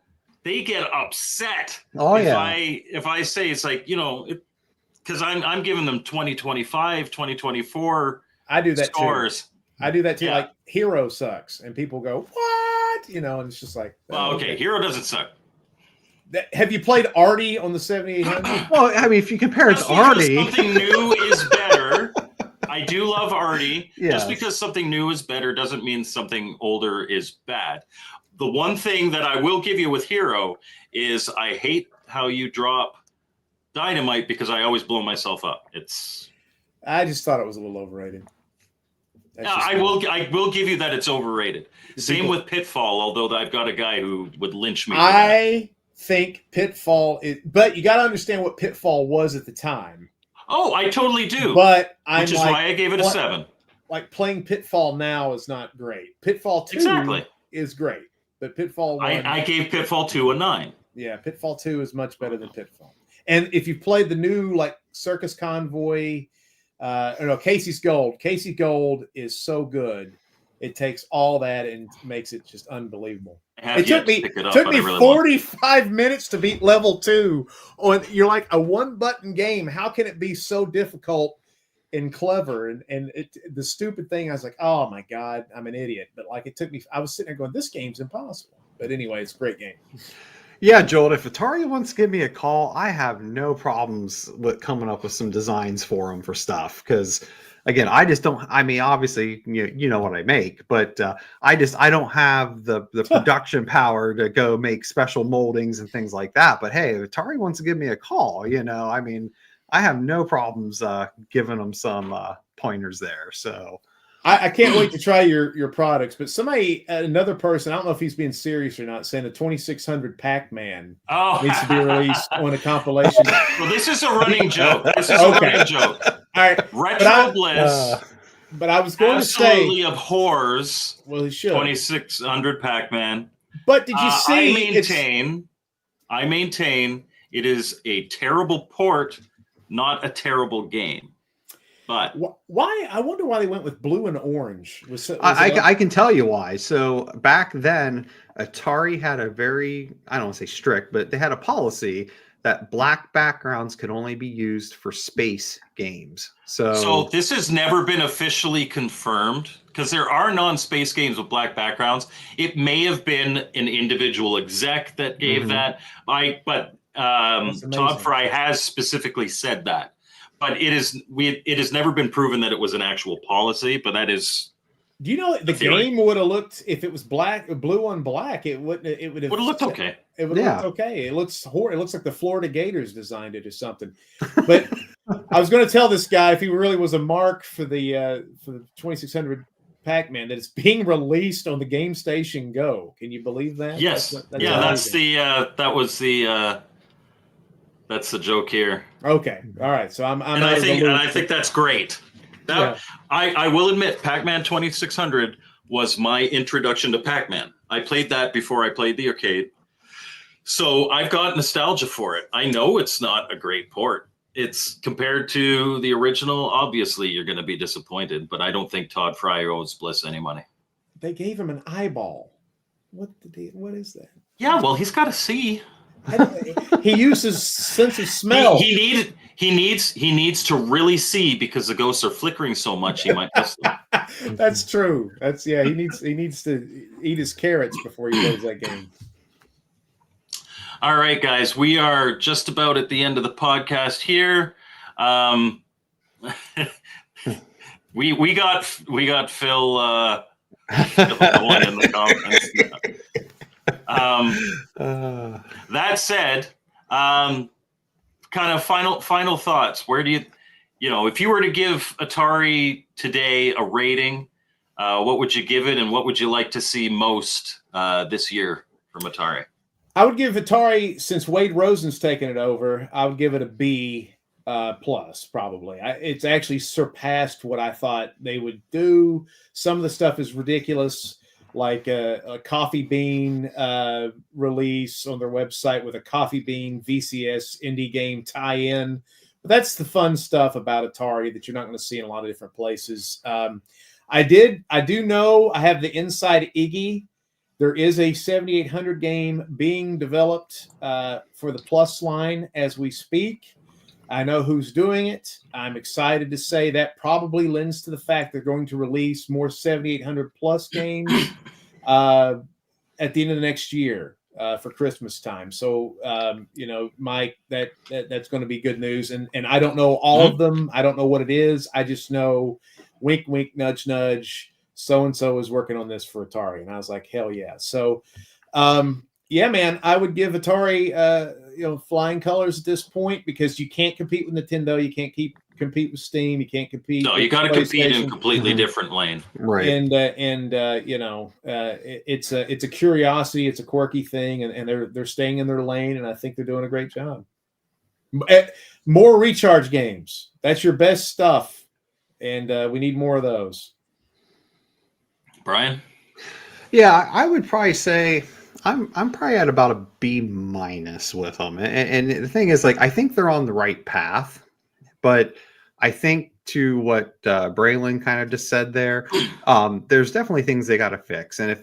they get upset. Oh, if I say it's like, because I'm giving them 2025, 2024 I do that scores. too. I do that too. Yeah. Like Hero sucks, and people go, "What?" And it's just like, Well, okay, Hero doesn't suck. Have you played Artie on the 7800? Well, I mean, if you compare it to Artie, something new is better. I do love Artie. Yes. Just because something new is better doesn't mean something older is bad. The one thing that I will give you with Hero is I hate how you drop dynamite because I always blow myself up. I just thought it was a little overrated. I will give you that it's overrated. Same with Pitfall, although I've got a guy who would lynch me. I think Pitfall is, but you got to understand what Pitfall was at the time. Oh, I totally do. But which is why I gave it a 7. Like playing Pitfall now is not great. Pitfall 2 is great, but Pitfall 1. I gave Pitfall 2 a 9. Yeah, Pitfall 2 is much better than Pitfall. And if you've played the new like Circus Convoy, Casey's Gold. Casey's Gold is so good. It takes all that and makes it just unbelievable. It took me 45 minutes to beat level 2. You're like a one-button game. How can it be so difficult and clever? And the stupid thing, I was like, oh my God, I'm an idiot. But like it took me, I was sitting there going, this game's impossible. But anyway, it's a great game. Yeah, Joel, if Atari wants to give me a call, I have no problems with coming up with some designs for them for stuff. Because, again, I just don't. I mean, obviously, you know what I make, but I don't have the production power to go make special moldings and things like that. But hey, if Atari wants to give me a call, I mean, I have no problems giving them some pointers there. So. I can't wait to try your products, but another person, I don't know if he's being serious or not, saying the 2600 Pac-Man needs to be released on a compilation. Well, this is a running joke. This is a running joke. All right. Retro Bliss. But I was going to say. Absolutely abhors well, he should. 2600 Pac-Man. But did you see? I maintain it is a terrible port, not a terrible game. But why? I wonder why they went with blue and orange. I can tell you why. So back then, Atari had a very, I don't want to say strict, but they had a policy that black backgrounds could only be used for space games. So this has never been officially confirmed because there are non-space games with black backgrounds. It may have been an individual exec that gave that. But Todd Fry has specifically said that. But it has never been proven that it was an actual policy, but that is. Do you know the game would have looked if it was blue on black? It would have looked okay. It would have looked okay. It looks like the Florida Gators designed it or something. But I was going to tell this guy if he really was a mark for the 2600 Pac-Man that it's being released on the Game Station Go. Can you believe that? Yes. That's the joke here. Okay. All right. So I think that's great. I will admit, Pac-Man 2600 was my introduction to Pac-Man. I played that before I played the arcade. So I've got nostalgia for it. I know it's not a great port. It's compared to the original. Obviously, you're going to be disappointed, but I don't think Todd Fry owes Bliss any money. They gave him an eyeball. What is that? Yeah, well, he's got to see. He uses sense of smell. He needs to really see because the ghosts are flickering so much he might miss them. That's true. He needs to eat his carrots before he plays that game. All right, guys, we are just about at the end of the podcast here. We got Phil going in the comments. That said, kind of final thoughts. Where do you if you were to give Atari today a rating, what would you give it, and what would you like to see most this year from Atari? I would give Atari, since Wade Rosen's taken it over, I would give it a B plus probably. It's actually surpassed what I thought they would do. Some of the stuff is ridiculous. Like a coffee bean release on their website with a coffee bean VCS indie game tie-in. But that's the fun stuff about Atari that you're not going to see in a lot of different places. I do know I have the Inside Iggy There is a 7800 game being developed for the Plus line as we speak. I know who's doing it. I'm excited to say that probably lends to the fact they're going to release more 7800 Plus games at the end of the next year for Christmas time. So, Mike, that's going to be good news. And I don't know all of them. I don't know what it is. I just know, wink, wink, nudge, nudge, so-and-so is working on this for Atari. And I was like, hell yeah. So, yeah, man, I would give Atari, flying colors at this point, because you can't compete with Nintendo. You can't compete with Steam. You can't compete. No, you got to compete in a completely different lane. Right. And it's a curiosity. It's a quirky thing, and they're staying in their lane, and I think they're doing a great job. More recharge games. That's your best stuff, and we need more of those. Brian? Yeah, I would probably say I'm probably at about a B- with them. And the thing is, like, I think they're on the right path, but I think to what Braylon kind of just said there, there's definitely things they got to fix. And if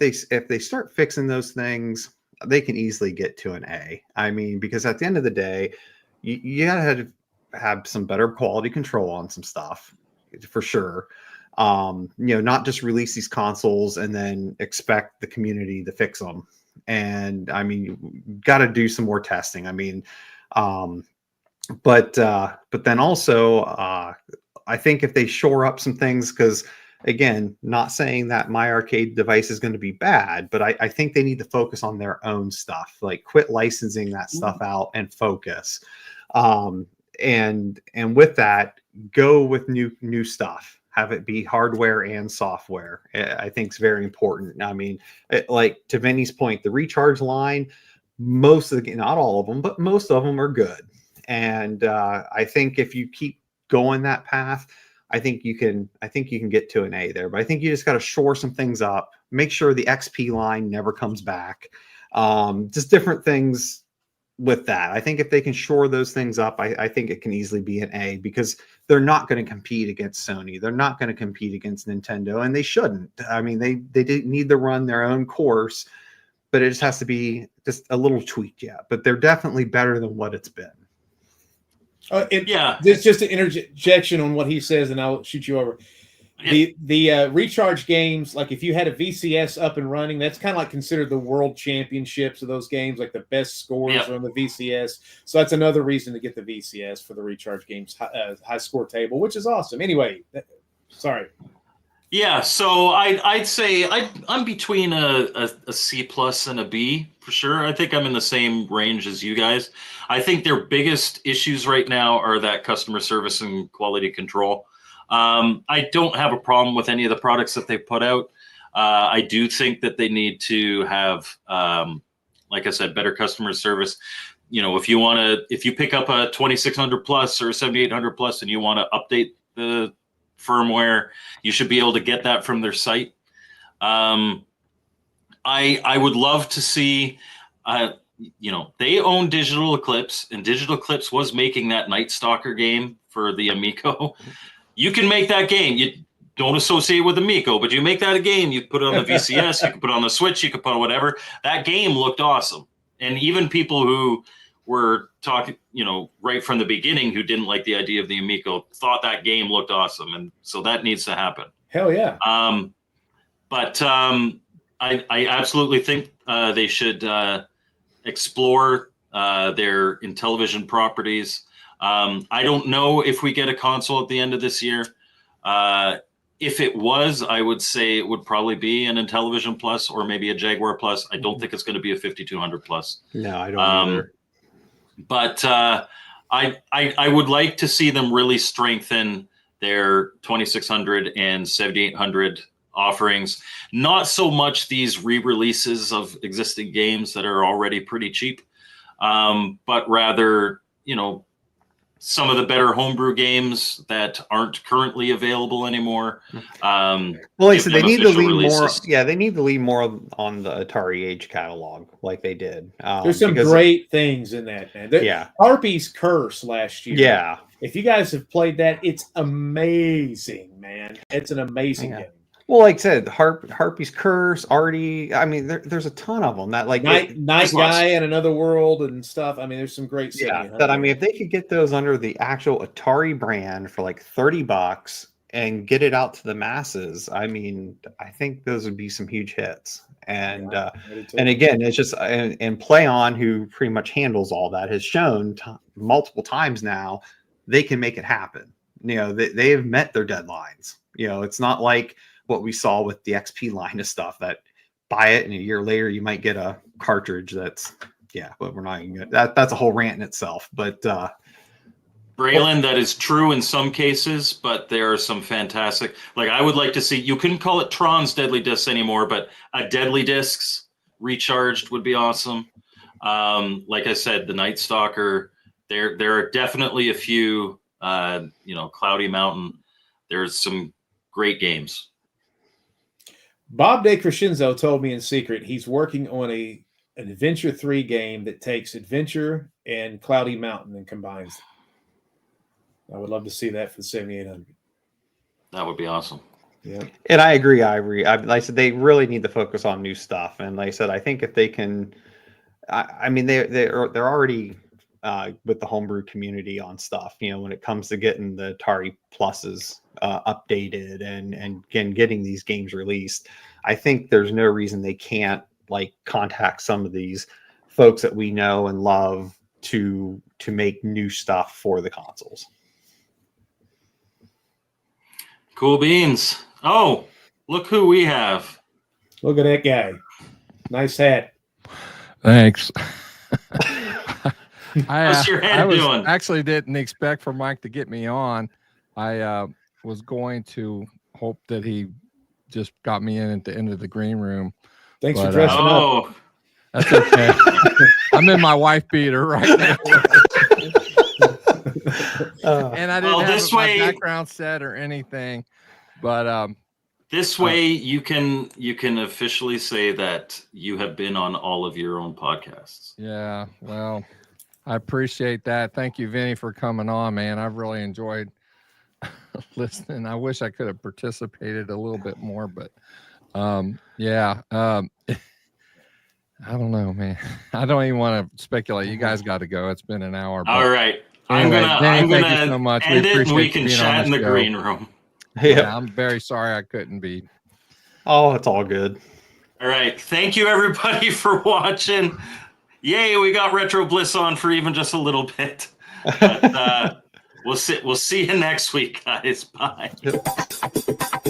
they start fixing those things, they can easily get to an A. I mean, because at the end of the day, you got to have some better quality control on some stuff for sure. Not just release these consoles and then expect the community to fix them. And I mean, you got to do some more testing. I mean, but then also, I think if they shore up some things, because again, not saying that my arcade device is going to be bad, but I think they need to focus on their own stuff, like quit licensing that stuff out and focus. And with that, go with new stuff. Have it be hardware and software. I think it's very important. I mean, like to Vinny's point, the recharge line, most of the, not all of them, but most of them are good. And I think if you keep going that path, I think you can get to an A there. But I think you just got to shore some things up. Make sure the XP line never comes back. Just different things with that. I think if they can shore those things up, I think it can easily be an A, because they're not going to compete against Sony. They're not going to compete against Nintendo, and they shouldn't. I mean, they need to run their own course, but it just has to be just a little tweaked, yeah. But they're definitely better than what it's been. It's just an interjection on what he says, and I'll shoot you over. The recharge games, like if you had a VCS up and running, that's kind of like considered the world championships of those games, like the best scores are on the VCS. So that's another reason to get the VCS for the recharge games high score table, which is awesome. Anyway, sorry. Yeah, so I'd say I'm between a C+ and a B for sure. I think I'm in the same range as you guys. I think their biggest issues right now are that customer service and quality control. I don't have a problem with any of the products that they put out. I do think that they need to have, like I said, better customer service. If you pick up a 2600 plus or a 7800 plus and you want to update the firmware, you should be able to get that from their site. I would love to see, they own Digital Eclipse, and Digital Eclipse was making that Night Stalker game for the Amico. You can make that game. You don't associate with Amico, but you make that a game. You put it on the VCS, you can put it on the Switch, you can put on whatever. That game looked awesome. And even people who were talking, right from the beginning, who didn't like the idea of the Amico, thought that game looked awesome. And so that needs to happen. Hell yeah. But I absolutely think they should explore their Intellivision properties. I don't know if we get a console at the end of this year. If it was, I would say it would probably be an Intellivision Plus or maybe a Jaguar Plus. I don't think it's going to be a 5200 Plus. No, I don't either. But I would like to see them really strengthen their 2600 and 7800 offerings. Not so much these re-releases of existing games that are already pretty cheap, but rather, some of the better homebrew games that aren't currently available anymore. Well, like I said, they need to lean more. Yeah, they need to lean more on the Atari Age catalog, like they did. There's some great things in that, man. Harpy's Curse last year. Yeah. If you guys have played that, it's amazing, man. It's an amazing game. Well, like I said, Harpy's Curse, Artie. I mean, there's a ton of them that like Night there's Guy lots. and Another World and stuff. I mean, there's some great yeah. 7800. That I mean, if they could get those under the actual Atari brand for like $30 and get it out to the masses, I mean, I think those would be some huge hits. And and again, it's just and Play On, who pretty much handles all that, has shown multiple times now they can make it happen. You know, they have met their deadlines. You know, it's not like what we saw with the XP line of stuff that buy it and a year later you might get a cartridge that's but we're not even gonna, that's a whole rant in itself. But Braylon, that is true in some cases, but there are some fantastic. Like I would like to see. You couldn't call it Tron's Deadly Discs anymore, but a Deadly Discs recharged would be awesome. Like I said, the Night Stalker. There are definitely a few. Cloudy Mountain. There's some great games. Bob DeCrescenzo told me in secret he's working on an Adventure 3 game that takes Adventure and Cloudy Mountain and combines them. I would love to see that for the 7800. That would be awesome. Yeah. And I agree, Ivory. Like I said, they really need to focus on new stuff. And like I said, I think if they can, I mean, they're already with the homebrew community on stuff, you know, when it comes to getting the Atari Pluses updated and again getting these games released. I think there's no reason they can't like contact some of these folks that we know and love to make new stuff for the consoles. Cool beans. Oh, look who we have. Look at that guy. Nice hat. Thanks. How's your head doing? Actually didn't expect for Mike to get me on. I was going to hope that he just got me in at the end of the green room. Thanks for dressing up. That's okay. I'm in my wife beater right now. And I didn't have my background set or anything. But this way you can officially say that you have been on all of your own podcasts. Yeah, well, I appreciate that. Thank you, Vinny, for coming on, man. I've really enjoyed listening. I wish I could have participated a little bit more, but I don't know, man. I don't even want to speculate. You guys got to go. It's been an hour. All right. Anyway, I'm gonna thank you so much. end it and we can chat in the green room. Yeah, I'm very sorry I couldn't be. Oh, it's all good. All right. Thank you, everybody, for watching. Yay, we got Retro Bliss on for even just a little bit. But, we'll see you next week, guys. Bye. Yep.